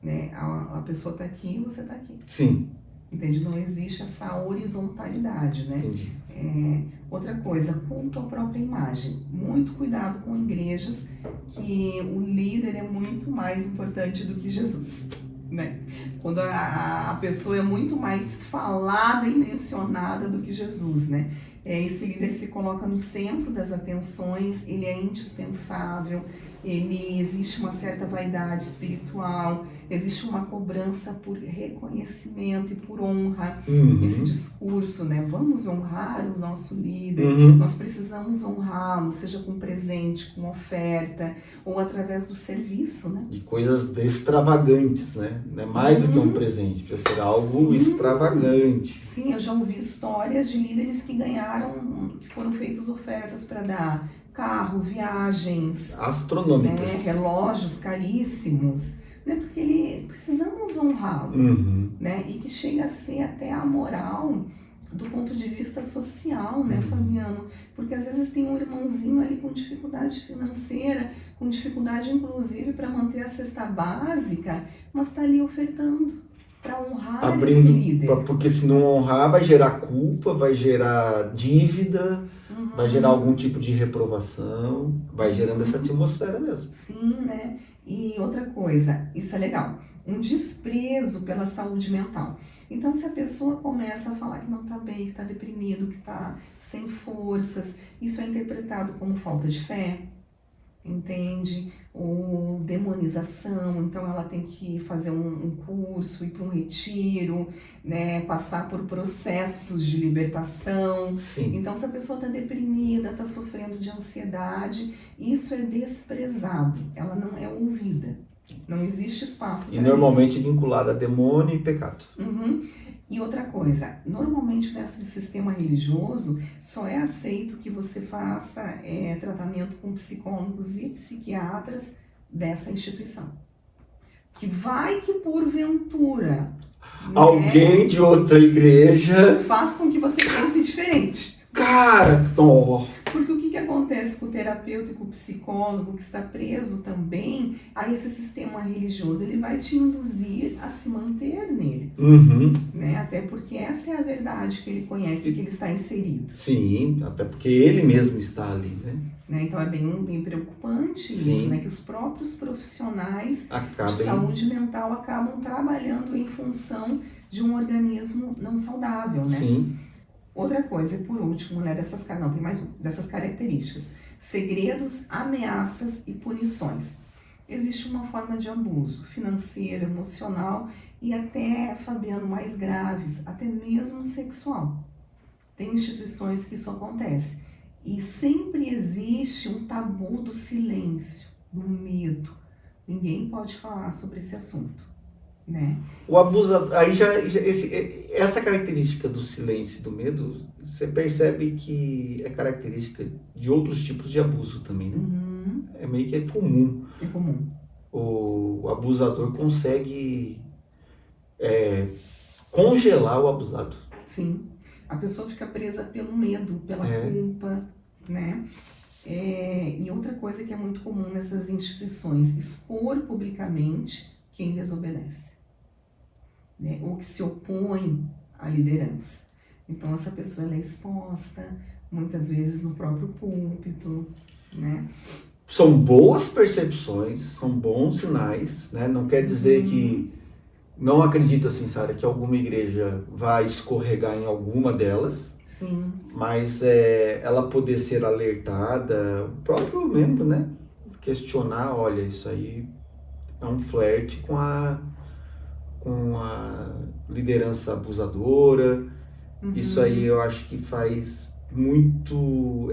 né? A pessoa está aqui e você está aqui. Sim. Entende? Não existe essa horizontalidade, né? Entendi. Outra coisa, culto à própria imagem. Muito cuidado com igrejas que o líder é muito mais importante do que Jesus, né? Quando a pessoa é muito mais falada e mencionada do que Jesus, né? Esse líder se coloca no centro das atenções, ele é indispensável, existe uma certa vaidade espiritual, existe uma cobrança por reconhecimento e por honra. Esse discurso, né? Vamos honrar o nosso líder, nós precisamos honrá-lo, seja com presente, com oferta, ou através do serviço, né? E coisas extravagantes, né? Não é mais do que um presente, precisa ser algo extravagante. Sim, eu já ouvi histórias de líderes que que foram feitas ofertas para dar carro, viagens, Astronômicas. né, relógios caríssimos, né, porque precisamos honrá-lo, né, e que chega a ser até amoral do ponto de vista social, né, Fabiano? Porque às vezes tem um irmãozinho ali com dificuldade financeira, com dificuldade inclusive para manter a cesta básica, mas está ali ofertando para honrar esse líder. Porque se não honrar vai gerar culpa, vai gerar dívida, vai gerar algum tipo de reprovação, vai gerando essa atmosfera mesmo. Sim, né? E outra coisa, isso é legal, um desprezo pela saúde mental. Então, se a pessoa começa a falar que não está bem, que está deprimido, que está sem forças, isso é interpretado como falta de fé, entende? Ou demonização, então ela tem que fazer um curso, ir para um retiro, né? Passar por processos de libertação. Sim. Então, se a pessoa está deprimida, está sofrendo de ansiedade, isso é desprezado, ela não é ouvida. Não existe espaço para isso. E normalmente vinculado a demônio e pecado. E outra coisa, normalmente nesse sistema religioso só é aceito que você faça tratamento com psicólogos e psiquiatras dessa instituição. Que vai que porventura Alguém de outra igreja faz com que você pense diferente. Cara, ó. Porque o que acontece com o terapeuta e com o psicólogo que está preso também a esse sistema religioso? Ele vai te induzir a se manter nele, Uhum. né? Até porque essa é a verdade que ele conhece, que ele está inserido. Sim, até porque ele mesmo está ali, né? Então é bem preocupante Sim. isso, né? Que os próprios profissionais de saúde mental acabam trabalhando em função de um organismo não saudável, né? Sim. Outra coisa, por último, né, tem mais dessas características: segredos, ameaças e punições. Existe uma forma de abuso financeiro, emocional e até, Fabiano, mais graves, até mesmo sexual. Tem instituições que isso acontece. E sempre existe um tabu do silêncio, do medo. Ninguém pode falar sobre esse assunto, né? O abuso, aí essa característica do silêncio e do medo, você percebe que é característica de outros tipos de abuso também, né? Uhum. É meio que comum. É comum. O abusador consegue congelar o abusado. Sim. A pessoa fica presa pelo medo, pela culpa, né? E outra coisa que é muito comum nessas instituições: expor publicamente quem desobedece, né? Ou que se opõe à liderança. Então essa pessoa ela é exposta, muitas vezes no próprio púlpito, né? São boas percepções, são bons sinais, né? Não quer dizer que... Não acredito, assim, Sara, que alguma igreja vai escorregar em alguma delas. Sim. Mas ela poder ser alertada, o próprio membro, né? Questionar, olha, isso aí é um flerte com a liderança abusadora. Uhum. Isso aí eu acho que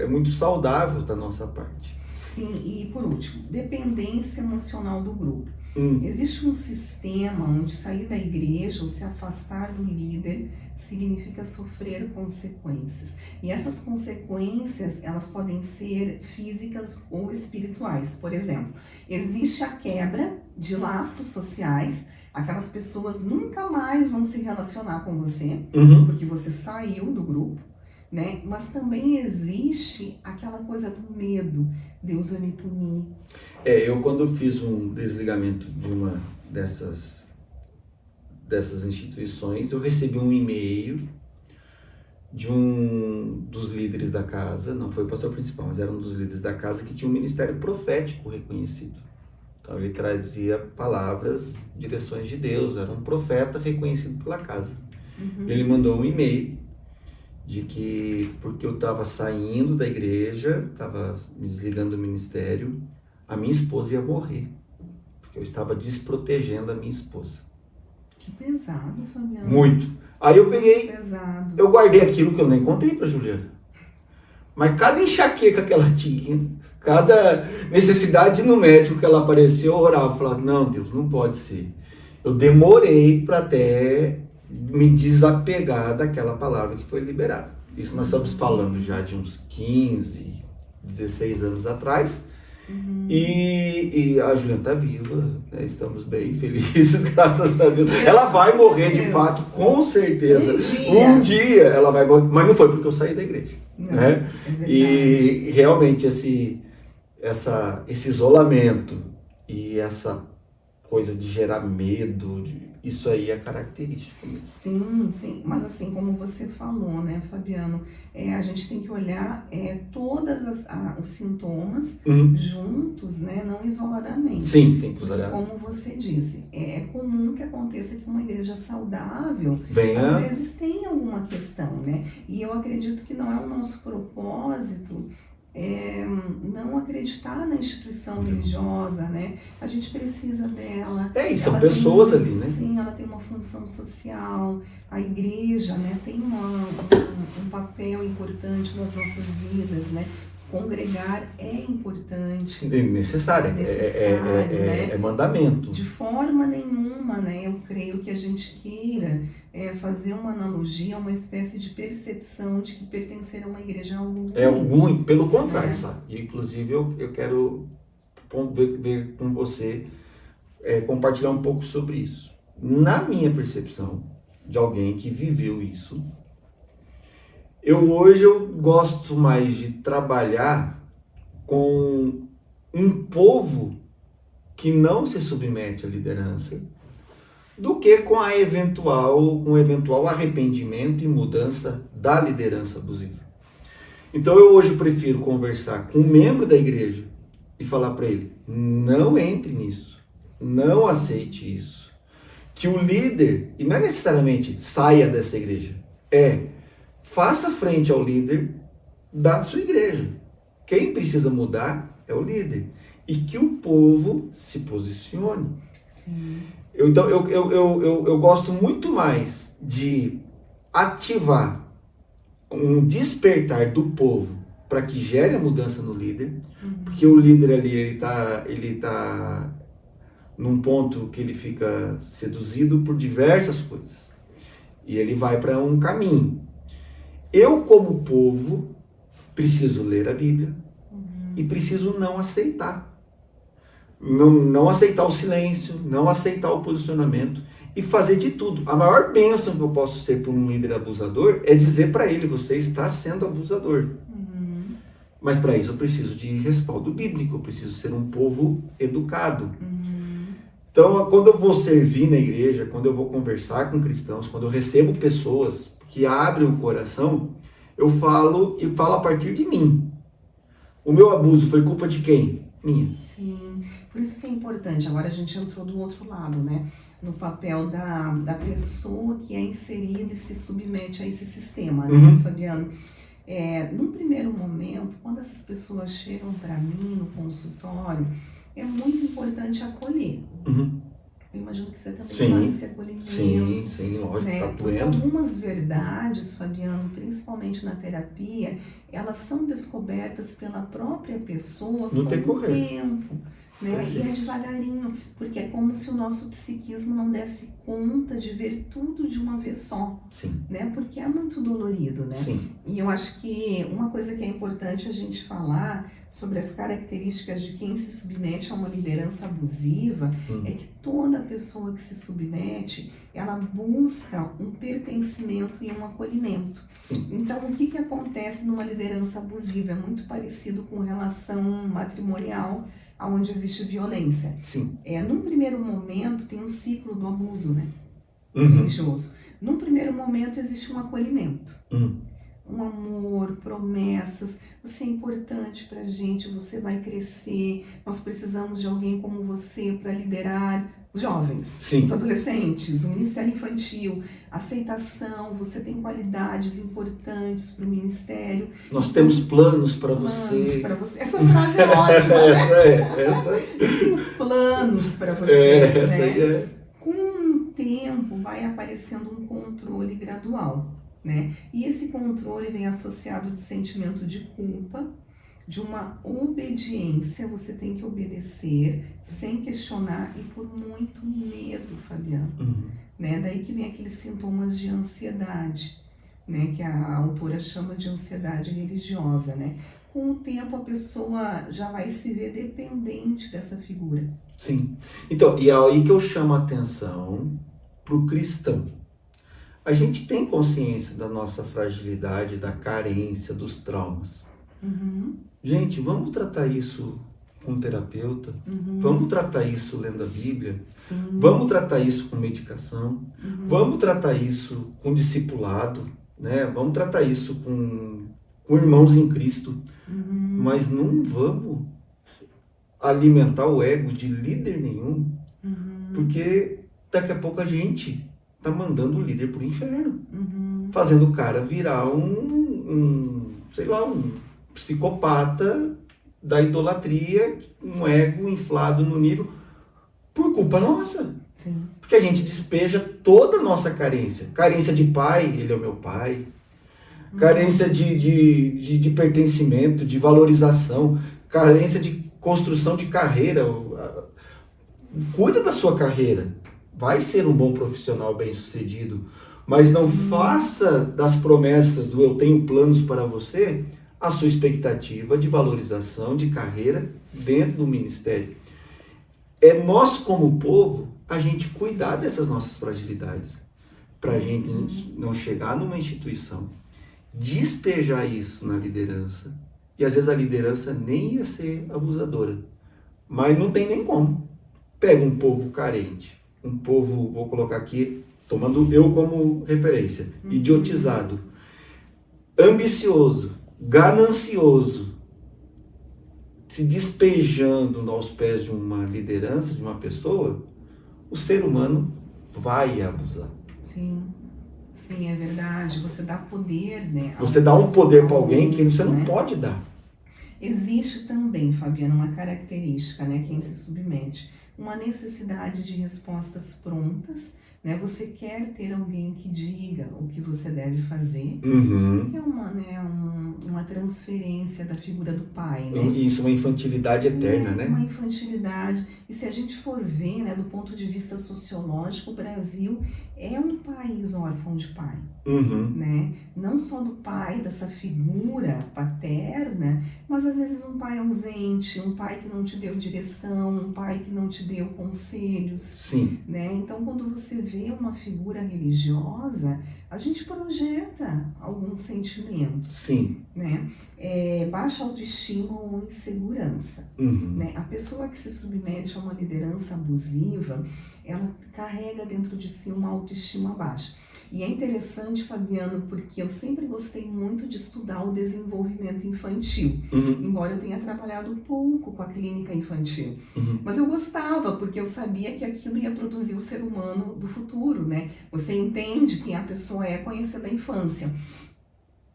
é muito saudável da nossa parte. Sim, e por último, dependência emocional do grupo. Existe um sistema onde sair da igreja ou se afastar do líder significa sofrer consequências. E essas consequências, elas podem ser físicas ou espirituais. Por exemplo, existe a quebra de laços sociais. Aquelas pessoas nunca mais vão se relacionar com você, porque você saiu do grupo, né? Mas também existe aquela coisa do medo. Deus vai me punir. Eu quando fiz um desligamento de uma dessas instituições, eu recebi um e-mail de um dos líderes da casa, não foi o pastor principal, mas era um dos líderes da casa que tinha um ministério profético reconhecido. Então ele trazia palavras, direções de Deus, era um profeta reconhecido pela casa. Ele mandou um e-mail de que, porque eu estava saindo da igreja, estava me desligando do ministério, a minha esposa ia morrer, porque eu estava desprotegendo a minha esposa. Que pesado, Fabiano. Muito. Aí eu peguei, pesado. Eu guardei aquilo que eu nem contei para Juliana. Mas cada enxaqueca que ela tinha, cada necessidade no médico que ela apareceu, eu orava, falava, não, Deus, não pode ser. Eu demorei para até me desapegar daquela palavra que foi liberada. Isso nós estamos falando já de uns 15, 16 anos atrás. E a Juliana está viva, né? Estamos bem felizes, graças a Deus. Ela vai morrer de fato, com certeza. Um dia ela vai morrer, mas não foi porque eu saí da igreja. Não, né? E realmente esse isolamento e essa coisa de gerar medo, isso aí é característico mesmo. Sim, sim, mas assim como você falou, né, Fabiano, a gente tem que olhar todos os sintomas juntos, né, não isoladamente. Sim, tem que usar. Como você disse, é comum que aconteça que uma igreja saudável, às vezes tem alguma questão, né, e eu acredito que não é o nosso propósito não acreditar na instituição religiosa, né? A gente precisa dela. São pessoas ali, né? Sim, ela tem uma função social. A igreja, né, tem um papel importante nas nossas vidas, né? Congregar é importante. É necessário, né? É mandamento. De forma nenhuma, né? Eu creio que a gente queira fazer uma analogia, uma espécie de percepção de que pertencer a uma igreja é algo ruim. Pelo contrário, sabe? Inclusive eu quero ver com você, compartilhar um pouco sobre isso. Na minha percepção, de alguém que viveu isso, Hoje eu gosto mais de trabalhar com um povo que não se submete à liderança do que com um eventual arrependimento e mudança da liderança abusiva. Então eu hoje prefiro conversar com um membro da igreja e falar para ele, não entre nisso, não aceite isso. Que o líder, e não é necessariamente saia dessa igreja, faça frente ao líder da sua igreja. Quem precisa mudar é o líder. E que o povo se posicione. Sim. Então, eu gosto muito mais de ativar um despertar do povo para que gere a mudança no líder, porque o líder ali, ele tá num ponto que ele fica seduzido por diversas coisas. E ele vai para um caminho. Eu, como povo, preciso ler a Bíblia e preciso não aceitar. Não aceitar o silêncio, não aceitar o posicionamento e fazer de tudo. A maior bênção que eu posso ser por um líder abusador é dizer para ele, você está sendo abusador. Mas para isso eu preciso de respaldo bíblico, eu preciso ser um povo educado. Então, quando eu vou servir na igreja, quando eu vou conversar com cristãos, quando eu recebo pessoas que abrem o coração, eu falo a partir de mim. O meu abuso foi culpa de quem? Minha. Sim, por isso que é importante. Agora a gente entrou do outro lado, né? No papel da pessoa que é inserida e se submete a esse sistema, né, Fabiano? Num primeiro momento, quando essas pessoas chegam para mim no consultório, é muito importante acolher. Eu imagino que você também faz esse acolhimento. Sim, lógico, né? tá Porque doendo. algumas verdades, Fabiano, principalmente na terapia, elas são descobertas pela própria pessoa com o tempo, né? E é devagarinho, porque é como se o nosso psiquismo não desse conta de ver tudo de uma vez só, né? Porque é muito dolorido, né? E eu acho que uma coisa que é importante a gente falar sobre as características de quem se submete a uma liderança abusiva é que toda pessoa que se submete, ela busca um pertencimento e um acolhimento. Então, o que acontece numa liderança abusiva? É muito parecido com relação matrimonial, onde existe violência. Num primeiro momento, tem um ciclo do abuso, né? Religioso. Num primeiro momento, existe um acolhimento. Um amor, promessas, você é importante pra gente, você vai crescer, nós precisamos de alguém como você para liderar os jovens, os adolescentes, o ministério infantil, aceitação, você tem qualidades importantes para o ministério. Nós temos planos para você. Essa frase é ótima, né? Essa Eu tenho planos para você, essa aí é. Com o tempo vai aparecendo um controle gradual, né? E esse controle vem associado de sentimento de culpa, de uma obediência, você tem que obedecer sem questionar e por muito medo, Fabiano. Né? Daí que vem aqueles sintomas de ansiedade, né? Que a autora chama de ansiedade religiosa, né? Com o tempo a pessoa já vai se ver dependente dessa figura. Então, e é aí que eu chamo a atenção para o cristão. A gente tem consciência da nossa fragilidade, da carência, dos traumas. Gente, vamos tratar isso com um terapeuta, vamos tratar isso lendo a Bíblia, vamos tratar isso com medicação, vamos tratar isso com discipulado, né? Vamos tratar isso com irmãos em Cristo, mas não vamos alimentar o ego de líder nenhum, porque daqui a pouco a gente tá mandando o líder pro inferno, fazendo o cara virar um psicopata da idolatria, um ego inflado no nível, por culpa nossa. Porque a gente despeja toda a nossa carência. Carência de pai, ele é o meu pai. Carência de pertencimento, de valorização. Carência de construção de carreira. Cuida da sua carreira. Vai ser um bom profissional bem-sucedido. Mas não faça das promessas do eu tenho planos para você a sua expectativa de valorização de carreira dentro do ministério. É nós, como povo, a gente cuidar dessas nossas fragilidades, para a gente não chegar numa instituição despejar isso na liderança. E às vezes a liderança nem ia ser abusadora. Mas não tem nem como. Pega um povo carente, um povo, vou colocar aqui, tomando eu como referência, idiotizado, ambicioso, ganancioso, se despejando aos pés de uma liderança, de uma pessoa, o ser humano vai abusar. Sim, sim, é verdade. Você dá poder, né? Você dá um poder para alguém que você não pode dar. Existe também, Fabiana, uma característica, né? Quem se submete, uma necessidade de respostas prontas, né? Você quer ter alguém que diga o que você deve fazer. É uma transferência da figura do pai, né? Isso, uma infantilidade eterna, né? Uma infantilidade. E se a gente for ver, né, do ponto de vista sociológico, o Brasil é um país órfão de pai, né? Não só do pai, dessa figura paterna, mas às vezes um pai ausente, um pai que não te deu direção, um pai que não te deu conselhos. Sim. Né? Então, quando você vê uma figura religiosa, a gente projeta alguns sentimentos. Sim. Né? Baixa autoestima ou insegurança. Né? A pessoa que se submete a uma liderança abusiva, ela carrega dentro de si uma autoestima baixa. E é interessante, Fabiano, porque eu sempre gostei muito de estudar o desenvolvimento infantil, embora eu tenha trabalhado pouco com a clínica infantil. Mas eu gostava, porque eu sabia que aquilo ia produzir o ser humano do futuro, né? Você entende quem a pessoa é conhecendo a infância.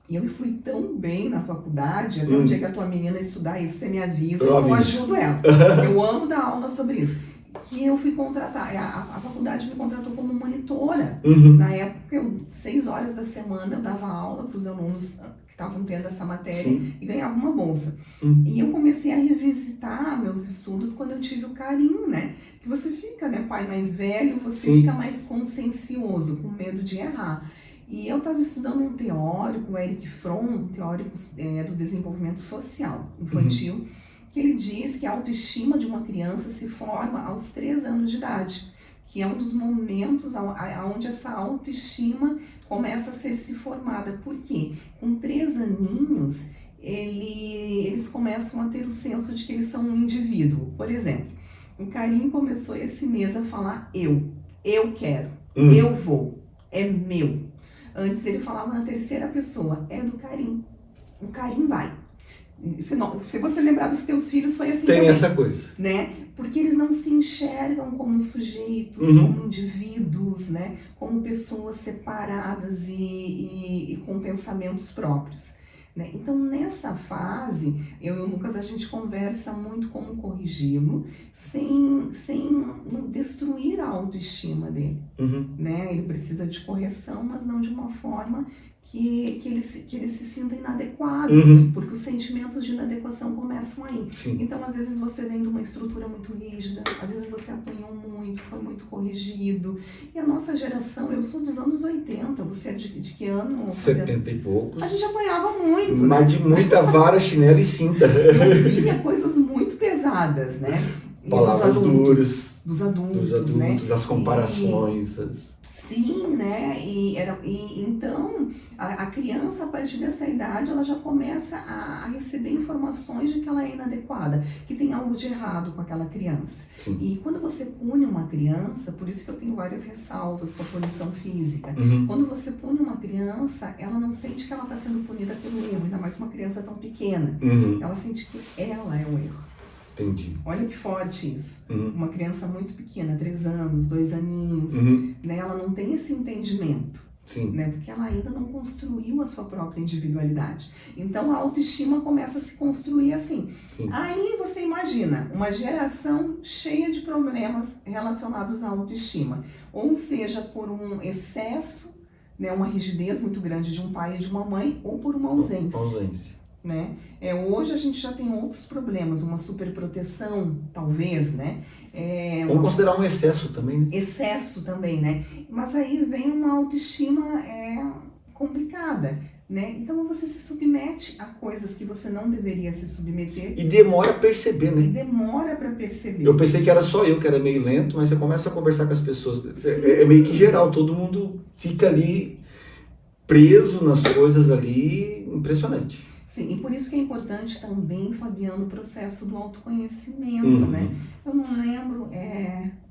E eu fui tão bem na faculdade, até o dia que a tua menina estudar isso, você me avisa, eu ajudo ela. Eu amo dar aula sobre isso. Que eu fui contratar, a faculdade me contratou como monitora. Na época, 6 horas da semana, eu dava aula para os alunos que estavam tendo essa matéria e ganhava uma bolsa. E eu comecei a revisitar meus estudos quando eu tive o carinho, né? Que você fica, né, pai mais velho, você fica mais consciencioso, com medo de errar. E eu estava estudando um teórico, o Erich Fromm, um teórico do desenvolvimento social infantil, que ele diz que a autoestima de uma criança se forma aos 3 anos de idade, que é um dos momentos onde essa autoestima começa a ser se formada. Por quê? Com 3 aninhos, eles começam a ter o senso de que eles são um indivíduo. Por exemplo, o Karim começou esse mês a falar eu quero, eu vou, é meu. Antes ele falava na terceira pessoa, é do Karim, o Karim vai. Se você lembrar dos teus filhos, foi assim também. Tem essa coisa. Né? Porque eles não se enxergam como sujeitos, como indivíduos, né? Como pessoas separadas e com pensamentos próprios. Né? Então, nessa fase, eu e o Lucas, a gente conversa muito como corrigi-lo, sem destruir a autoestima dele. Né? Ele precisa de correção, mas não de uma forma que ele se sinta inadequado, porque os sentimentos de inadequação começam aí. Então, às vezes você vem de uma estrutura muito rígida, às vezes você apanhou muito, foi muito corrigido. E a nossa geração, eu sou dos anos 80, você é de que ano? 70 e poucos. A gente apanhava muito, mas de muita vara, chinelo e cinta. Eu via coisas muito pesadas, né? Palavras duras. Dos adultos, né? As comparações. Sim, né? E então a criança, a partir dessa idade, ela já começa a receber informações de que ela é inadequada, que tem algo de errado com aquela criança. E quando você pune uma criança, por isso que eu tenho várias ressalvas com a punição física, quando você pune uma criança, ela não sente que ela está sendo punida pelo erro, ainda mais uma criança tão pequena. Ela sente que ela é o erro. Entendi. Olha que forte isso. Uma criança muito pequena, 3 anos, 2 aninhos, né? Ela não tem esse entendimento, né? Porque ela ainda não construiu a sua própria individualidade. Então a autoestima começa a se construir assim. Aí você imagina uma geração cheia de problemas relacionados à autoestima, ou seja, por um excesso, né? Uma rigidez muito grande de um pai e de uma mãe, ou por uma ausência. Né? Hoje a gente já tem outros problemas, uma superproteção, talvez, né? Vamos considerar um excesso também, né? Excesso também, né? Mas aí vem uma autoestima complicada, né? Então você se submete a coisas que você não deveria se submeter. E demora a perceber, né? E demora para perceber. Eu pensei que era só eu que era meio lento, mas você começa a conversar com as pessoas. É meio que geral, todo mundo fica ali preso nas coisas ali, impressionante. Sim, e por isso que é importante também, Fabiano, o processo do autoconhecimento, né? Eu não lembro,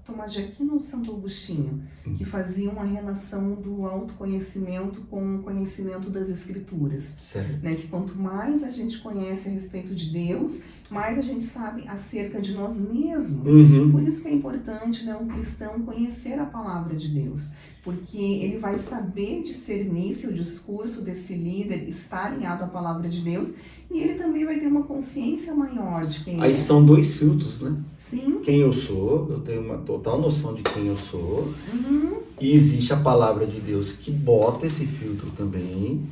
Tomás de Aquino ou Santo Agostinho, que faziam uma relação do autoconhecimento com o conhecimento das Escrituras. Certo. Né? Que quanto mais a gente conhece a respeito de Deus, mais a gente sabe acerca de nós mesmos. Por isso que é importante, né, um cristão conhecer a palavra de Deus, porque ele vai saber discernir se o discurso desse líder está alinhado à palavra de Deus, e ele também vai ter uma consciência maior de quem Aí é. são dois filtros, né? Sim. Quem eu sou, eu tenho uma total noção de quem eu sou, e existe a palavra de Deus que bota esse filtro também,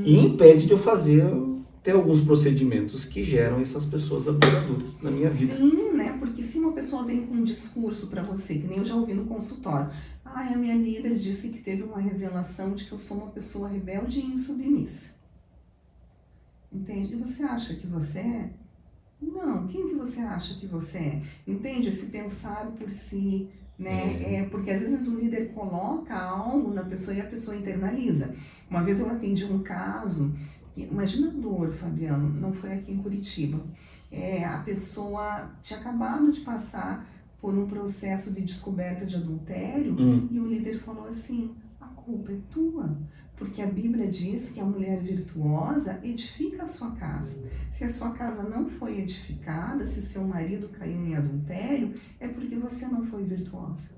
e impede de eu ter alguns procedimentos que geram essas pessoas abusadoras na minha vida. Sim, né? Porque se uma pessoa vem com um discurso para você, que nem eu já ouvi no consultório, a minha líder disse que teve uma revelação de que eu sou uma pessoa rebelde e insubmissa. Entende? E você acha que você é? Não, quem que você acha que você é? Entende? Esse pensar por si, né? Porque às vezes o líder coloca algo na pessoa e a pessoa internaliza. Uma vez eu atendi um caso, imagina a dor, Fabiano, não foi aqui em Curitiba. A pessoa tinha acabado de passar por um processo de descoberta de adultério e o líder falou assim, a culpa é tua. Porque a Bíblia diz que a mulher virtuosa edifica a sua casa. Se a sua casa não foi edificada, se o seu marido caiu em adultério, é porque você não foi virtuosa.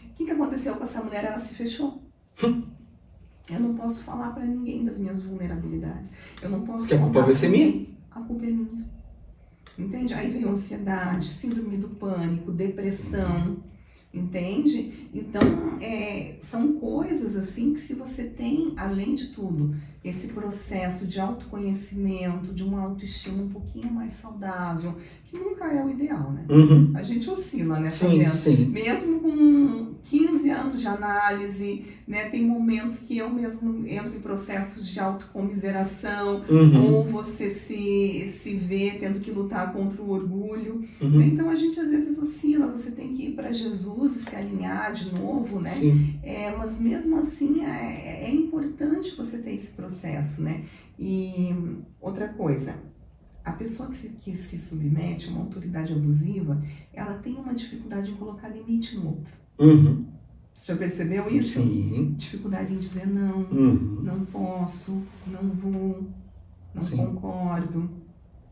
O que aconteceu com essa mulher? Ela se fechou. Eu não posso falar para ninguém das minhas vulnerabilidades. Eu não posso. Que a culpa vai ser minha? A culpa é minha. Entende? Aí veio ansiedade, síndrome do pânico, depressão. Entende? Então, são coisas assim que se você tem, além de tudo, esse processo de autoconhecimento, de uma autoestima um pouquinho mais saudável, que nunca é o ideal, né? A gente oscila, né? Sim, sim. Mesmo com 15 anos de análise, né? Tem momentos que eu mesmo entro em processos de autocomiseração, ou você se vê tendo que lutar contra o orgulho. Então a gente às vezes oscila, você tem que ir para Jesus e se alinhar de novo, né? Mas mesmo assim é importante você ter esse processo, né? E outra coisa, a pessoa que se submete a uma autoridade abusiva, ela tem uma dificuldade em colocar limite no outro. Você já percebeu isso? Sim. Dificuldade em dizer não, não posso, não vou, não concordo.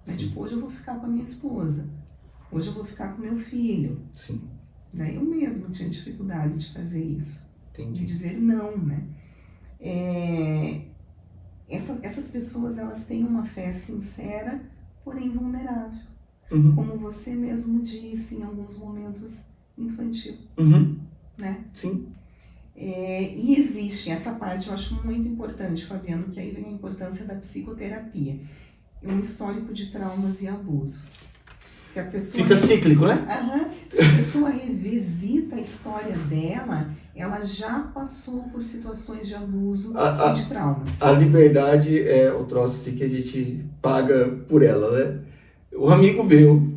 Né? Tipo, hoje eu vou ficar com a minha esposa, hoje eu vou ficar com meu filho. Sim. Né? Eu mesmo tinha dificuldade de fazer isso. Entendi. De dizer não, né? Essas pessoas, elas têm uma fé sincera, porém vulnerável. Como você mesmo disse em alguns momentos, infantil. Né? Sim. E existe essa parte, eu acho muito importante, Fabiano, que aí vem a importância da psicoterapia. Um histórico de traumas e abusos. Se a pessoa fica cíclico, né? Se a pessoa revisita a história dela, ela já passou por situações de abuso e de traumas. A liberdade é o troço assim, que a gente paga por ela, né? Um amigo meu,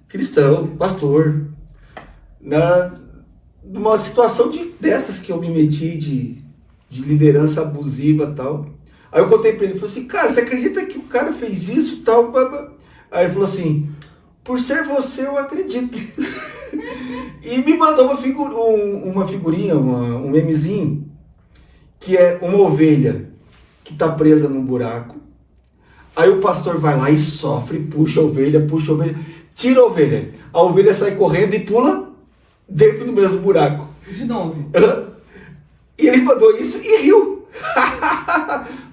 cristão, pastor, numa situação dessas que eu me meti de liderança abusiva e tal. Aí eu contei pra ele, falei assim, cara, você acredita que o cara fez isso e tal? Aí ele falou assim, por ser você eu acredito. E me mandou uma figurinha, um memezinho, que é uma ovelha que tá presa num buraco. Aí o pastor vai lá e sofre, puxa a ovelha, tira a ovelha sai correndo e pula dentro do mesmo buraco. De novo. E ele mandou isso e riu.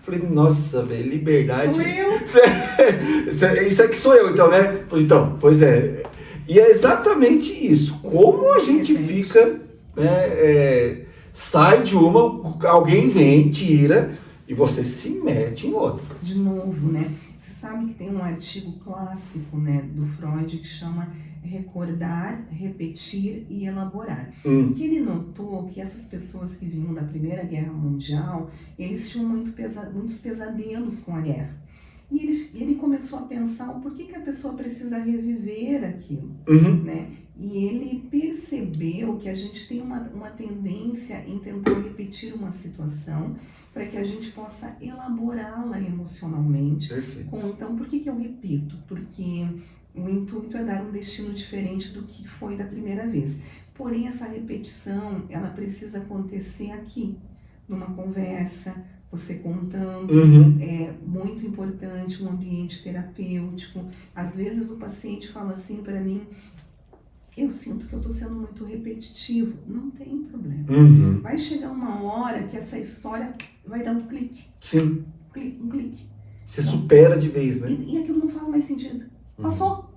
Falei, nossa, velho, liberdade. Sou eu. Isso é que sou eu, então, né? Falei, então, pois é. E é exatamente isso. Como a gente fica, né? Sai de uma, alguém vem, tira, e você se mete em outra. De novo, né? Você sabe que tem um artigo clássico, né, do Freud que chama Recordar, Repetir e Elaborar. Que ele notou que essas pessoas que vinham da Primeira Guerra Mundial, eles tinham muitos pesadelos com a guerra. E ele começou a pensar o porquê que a pessoa precisa reviver aquilo, Uhum. né? E ele percebeu que a gente tem uma tendência em tentar repetir uma situação para que a gente possa elaborá-la emocionalmente. Perfeito. Então, por que eu repito? Porque o intuito é dar um destino diferente do que foi da primeira vez. Porém, essa repetição, ela precisa acontecer aqui, numa conversa, você contando. Uhum. É muito importante um ambiente terapêutico. Às vezes o paciente fala assim para mim, eu sinto que eu estou sendo muito repetitivo. Não tem problema. Uhum. Vai chegar uma hora que essa história vai dar um clique. Sim. Um clique. Você supera de vez, né? E aquilo não faz mais sentido. Passou.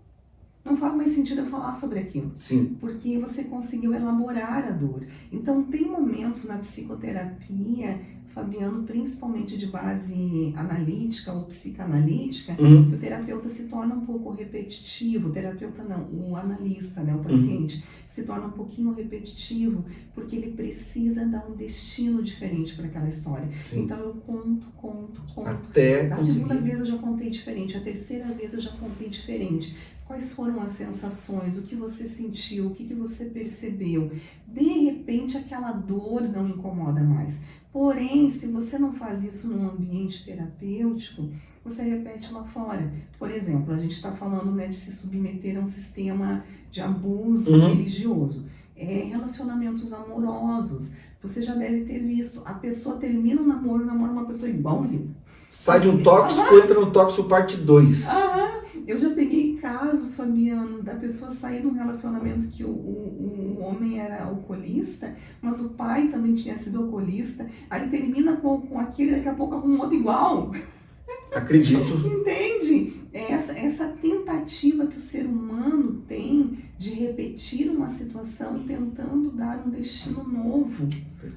Não faz mais sentido eu falar sobre aquilo. Sim. Porque você conseguiu elaborar a dor. Então, tem momentos na psicoterapia, Fabiano, principalmente de base analítica ou psicanalítica, que o terapeuta se torna um pouco repetitivo. O terapeuta não, o analista, né, o paciente, se torna um pouquinho repetitivo, porque ele precisa dar um destino diferente para aquela história. Sim. Então, eu conto. Até A segunda vez eu já contei diferente, a terceira vez eu já contei diferente. Quais foram as sensações, o que você sentiu, o que você percebeu? De repente, aquela dor não incomoda mais. Porém, se você não faz isso num ambiente terapêutico, você repete lá fora. Por exemplo, a gente está falando, né, de se submeter a um sistema de abuso religioso. Relacionamentos amorosos. Você já deve ter visto. A pessoa termina o namoro uma pessoa igualzinha. Sai de um tóxico, entra no tóxico parte 2. Eu já peguei casos, Fabianos, da pessoa sair de um relacionamento que o homem era alcoolista, mas o pai também tinha sido alcoolista, aí termina com aquele, daqui a pouco arruma outro igual. Acredito. Entende? Essa tentativa que o ser humano tem de repetir uma situação tentando dar um destino novo,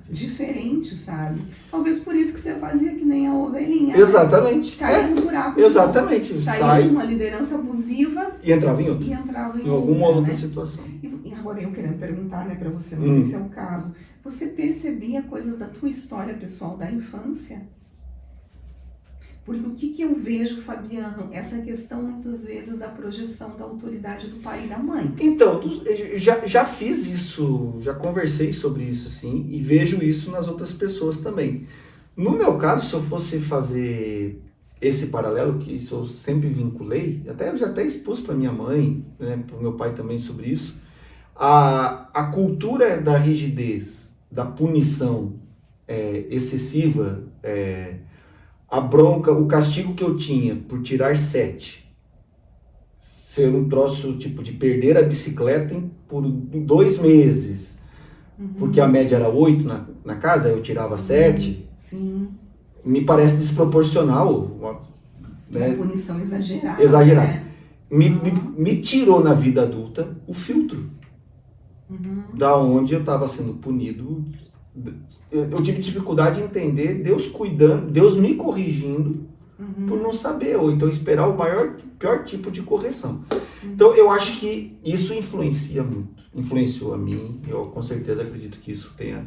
diferente, sabe? Talvez por isso que você fazia que nem a ovelhinha. Exatamente. Né? Caía no buraco. Exatamente. Saía de uma liderança abusiva e entrava em outra. Em alguma outra né? situação. E agora eu querendo perguntar, né, para você, não sei se é o caso, você percebia coisas da tua história pessoal da infância? Porque o que eu vejo, Fabiano, essa questão muitas vezes da projeção da autoridade do pai e da mãe. Então, já fiz isso, já conversei sobre isso, assim, e vejo isso nas outras pessoas também. No meu caso, se eu fosse fazer esse paralelo, que isso eu sempre vinculei, eu já até expus para minha mãe, né, para o meu pai também sobre isso, a cultura da rigidez, da punição excessiva, a bronca, o castigo que eu tinha por tirar 7, ser um troço tipo de perder a bicicleta por 2 meses, porque a média era 8 na casa, eu tirava 7, me parece desproporcional. Né? Uma punição exagerada. Exagerada. Né? Me tirou na vida adulta o filtro, da onde eu estava sendo punido. Eu tive dificuldade em entender Deus cuidando, Deus me corrigindo por não saber, ou então esperar o pior tipo de correção. Então eu acho que isso influenciou a mim, eu com certeza acredito que isso tenha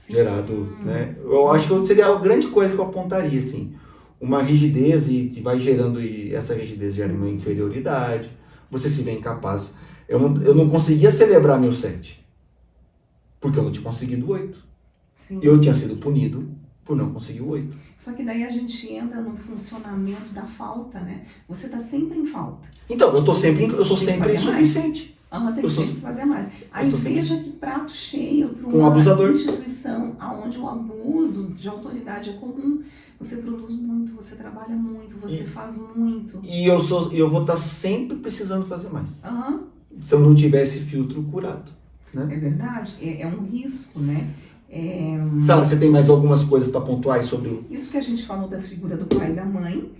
gerado, né? Eu acho que seria a grande coisa que eu apontaria, assim, uma rigidez e vai gerando, e essa rigidez gera uma inferioridade, você se vê incapaz. Eu não conseguia celebrar meu 7, porque eu não tinha conseguido 8. Sim. Eu tinha sido punido por não conseguir o 8. Só que daí a gente entra no funcionamento da falta, né? Você tá sempre em falta. Então, eu sou sempre insuficiente. Tem que sempre fazer mais. Aí veja que prato cheio para uma abusador. Instituição onde o abuso de autoridade é comum. Você produz muito, você trabalha muito, você faz muito. E eu vou estar sempre precisando fazer mais. Se eu não tiver esse filtro curado. Né? É verdade, é um risco, né? Sara, você tem mais algumas coisas para pontuar sobre isso que a gente falou da figura do pai e da mãe.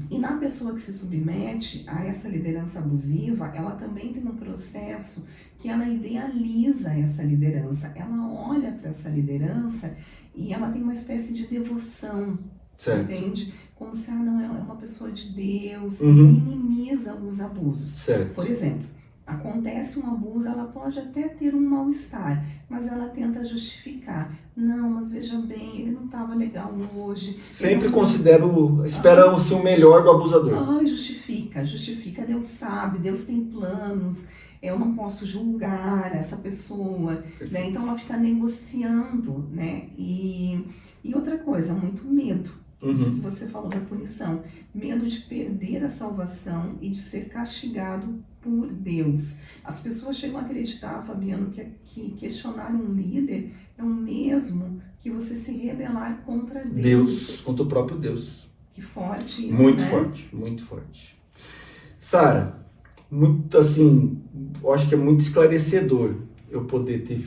E na pessoa que se submete a essa liderança abusiva, ela também tem um processo que ela idealiza essa liderança. Ela olha para essa liderança e ela tem uma espécie de devoção, entende? Como se ela não é uma pessoa de Deus, minimiza os abusos. Certo. Por exemplo, acontece um abuso, ela pode até ter um mal-estar, mas ela tenta justificar. Não, mas veja bem, ele não estava legal hoje. Sempre espera o seu melhor do abusador. Ai, justifica. Deus sabe, Deus tem planos. Eu não posso julgar essa pessoa, né? Então ela fica negociando, né? E outra coisa, muito medo. Isso que você falou da punição. Medo de perder a salvação e de ser castigado por Deus. As pessoas chegam a acreditar, Fabiano, que questionar um líder é o mesmo que você se rebelar contra Deus. Contra o próprio Deus. Que forte isso, muito né? forte, muito forte. Sara, muito assim, eu acho que é muito esclarecedor eu poder ter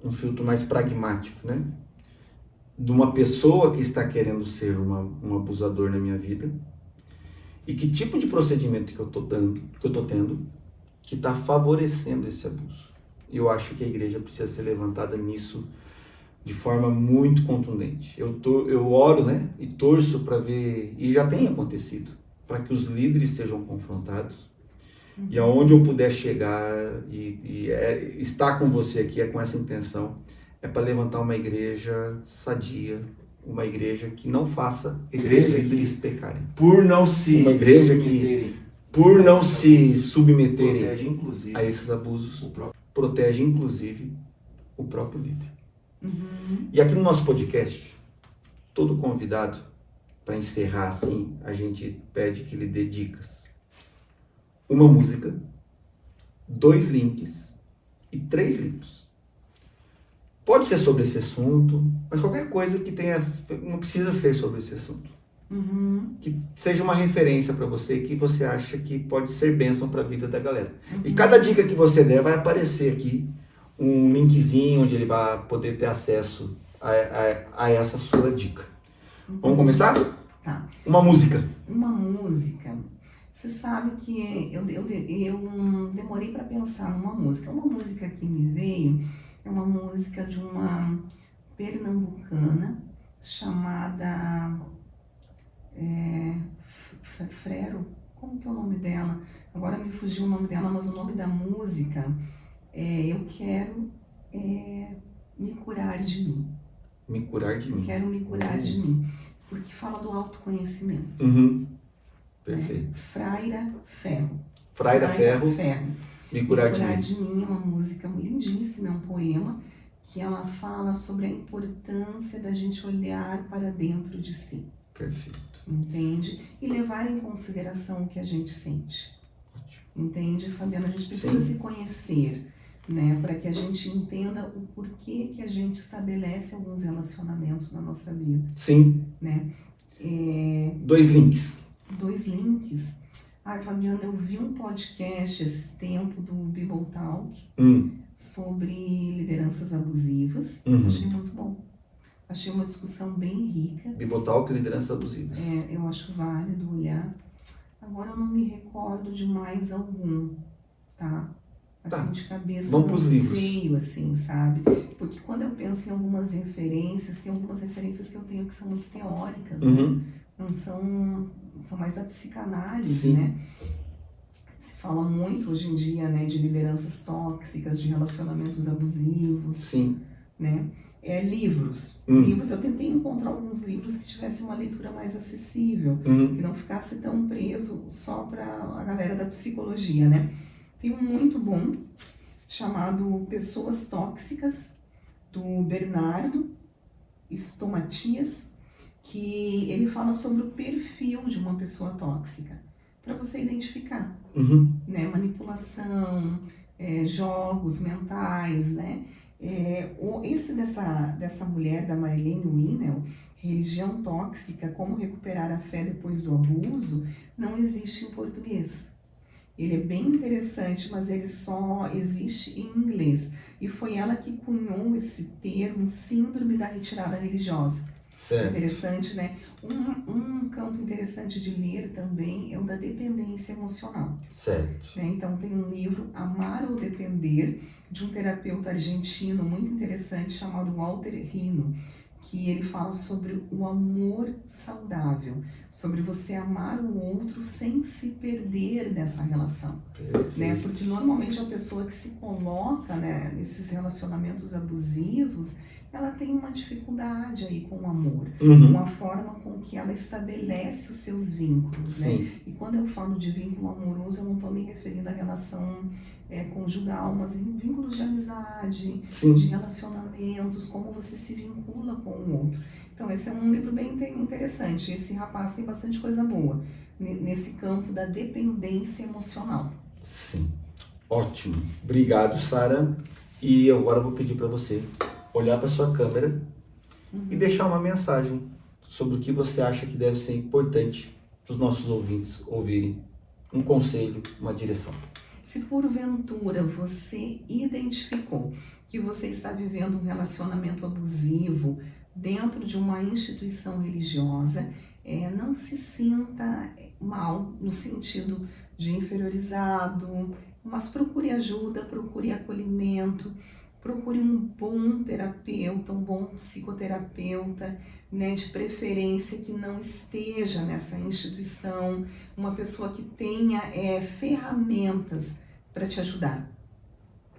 um filtro mais pragmático, né? De uma pessoa que está querendo ser um abusador na minha vida e que tipo de procedimento que eu tô tendo que está favorecendo esse abuso. E eu acho que a igreja precisa ser levantada nisso de forma muito contundente. Eu oro, né, e torço para ver, e já tem acontecido, para que os líderes sejam confrontados. E aonde eu puder chegar estar com você aqui é com essa intenção, é para levantar uma igreja sadia, uma igreja que não faça esses líderes pecarem. Uma igreja que, por não se submeterem a esses abusos, protege inclusive o próprio líder. E aqui no nosso podcast, todo convidado, para encerrar assim, a gente pede que lhe dê dicas. Uma música, 2 links e 3 livros. Pode ser sobre esse assunto, mas qualquer coisa que tenha, não precisa ser sobre esse assunto. Que seja uma referência para você e que você acha que pode ser bênção para a vida da galera. E cada dica que você der vai aparecer aqui um linkzinho onde ele vai poder ter acesso a essa sua dica. Vamos começar? Tá. Uma música. Você sabe que eu demorei para pensar numa música. Uma música que me veio é uma música de uma pernambucana chamada Frero. Como que é o nome dela? Agora me fugiu o nome dela, mas o nome da música é Eu Quero Me Curar de Mim. Me curar de mim. Quero me curar de mim. Porque fala do autoconhecimento. Perfeito. Fraira Ferro. Me curar de mim é uma música lindíssima, é um poema que ela fala sobre a importância da gente olhar para dentro de si. Perfeito. Entende? E levar em consideração o que a gente sente. Ótimo. Entende, Fabiana? A gente precisa se conhecer, né? Para que a gente entenda o porquê que a gente estabelece alguns relacionamentos na nossa vida. Sim. Né? 2 links. 2 links. Ai, Fabiana, eu vi um podcast esse tempo do Bible Talk sobre lideranças abusivas. Achei muito bom. Achei uma discussão bem rica. Bible Talk, lideranças abusivas. Eu acho válido olhar. Agora eu não me recordo de mais algum, tá? Assim, de cabeça. Vamos pros livros. Veio, assim, sabe? Porque quando eu penso em algumas referências, tem algumas referências que eu tenho que são muito teóricas, né? Não são mais da psicanálise, né? Se fala muito hoje em dia, né, de lideranças tóxicas, de relacionamentos abusivos, né? Livros. Livros, eu tentei encontrar alguns livros que tivessem uma leitura mais acessível, que não ficasse tão preso só para a galera da psicologia, né? Tem um muito bom, chamado Pessoas Tóxicas, do Bernardo Stomatias, que ele fala sobre o perfil de uma pessoa tóxica, para você identificar, né? Manipulação, jogos mentais, né? Esse dessa mulher, da Marilene Winell, Religião Tóxica, Como Recuperar a Fé Depois do Abuso, não existe em português. Ele é bem interessante, mas ele só existe em inglês. E foi ela que cunhou esse termo, síndrome da retirada religiosa. Certo. Interessante, né? Um campo interessante de ler também é o da dependência emocional. Certo. Então tem um livro, Amar ou Depender, de um terapeuta argentino muito interessante chamado Walter Rino. que ele fala sobre o amor saudável, sobre você amar o outro sem se perder nessa relação, né? Porque normalmente a pessoa que se coloca, né, nesses relacionamentos abusivos, ela tem uma dificuldade aí com o amor, com a forma com que ela estabelece os seus vínculos, né? E quando eu falo de vínculo amoroso, eu não estou me referindo à relação conjugal, mas em vínculos de amizade, de relacionamentos, como você se vincula com o outro. Então esse é um livro bem interessante. Esse rapaz tem bastante coisa boa nesse campo da dependência emocional. Sim, ótimo. Obrigado, Sara. E agora eu vou pedir para você olhar para sua câmera e deixar uma mensagem sobre o que você acha que deve ser importante para os nossos ouvintes ouvirem. Um conselho, uma direção. Se porventura você identificou que você está vivendo um relacionamento abusivo dentro de uma instituição religiosa, não se sinta mal no sentido de inferiorizado, mas procure ajuda, procure acolhimento, procure um bom terapeuta, um bom psicoterapeuta, né, de preferência que não esteja nessa instituição, uma pessoa que tenha ferramentas para te ajudar.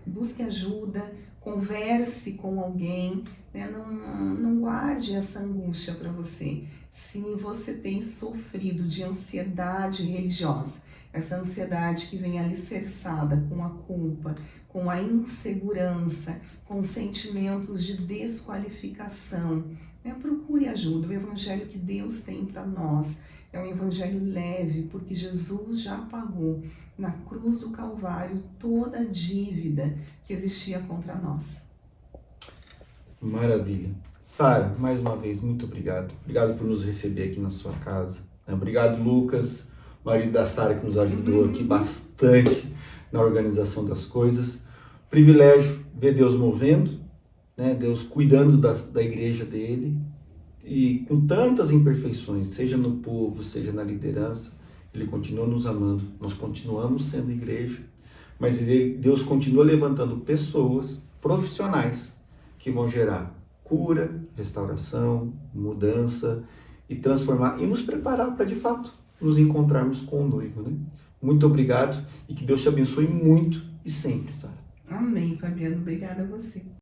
Busque ajuda, converse com alguém, né, não guarde essa angústia para você. Se você tem sofrido de ansiedade religiosa, essa ansiedade que vem alicerçada com a culpa, com a insegurança, com sentimentos de desqualificação, né? Procure ajuda. O evangelho que Deus tem para nós é um evangelho leve, porque Jesus já pagou na cruz do Calvário toda a dívida que existia contra nós. Maravilha. Sara, mais uma vez, muito obrigado. Obrigado por nos receber aqui na sua casa. Obrigado, Lucas, marido da Sara, que nos ajudou aqui bastante na organização das coisas. Privilégio ver Deus movendo, né? Deus cuidando da igreja dele, e com tantas imperfeições, seja no povo, seja na liderança, ele continua nos amando. Nós continuamos sendo igreja, mas Deus continua levantando pessoas profissionais que vão gerar cura, restauração, mudança e transformar e nos preparar para de fato nos encontrarmos com o noivo, né? Muito obrigado e que Deus te abençoe muito e sempre, Sara. Amém, Fabiano. Obrigada a você.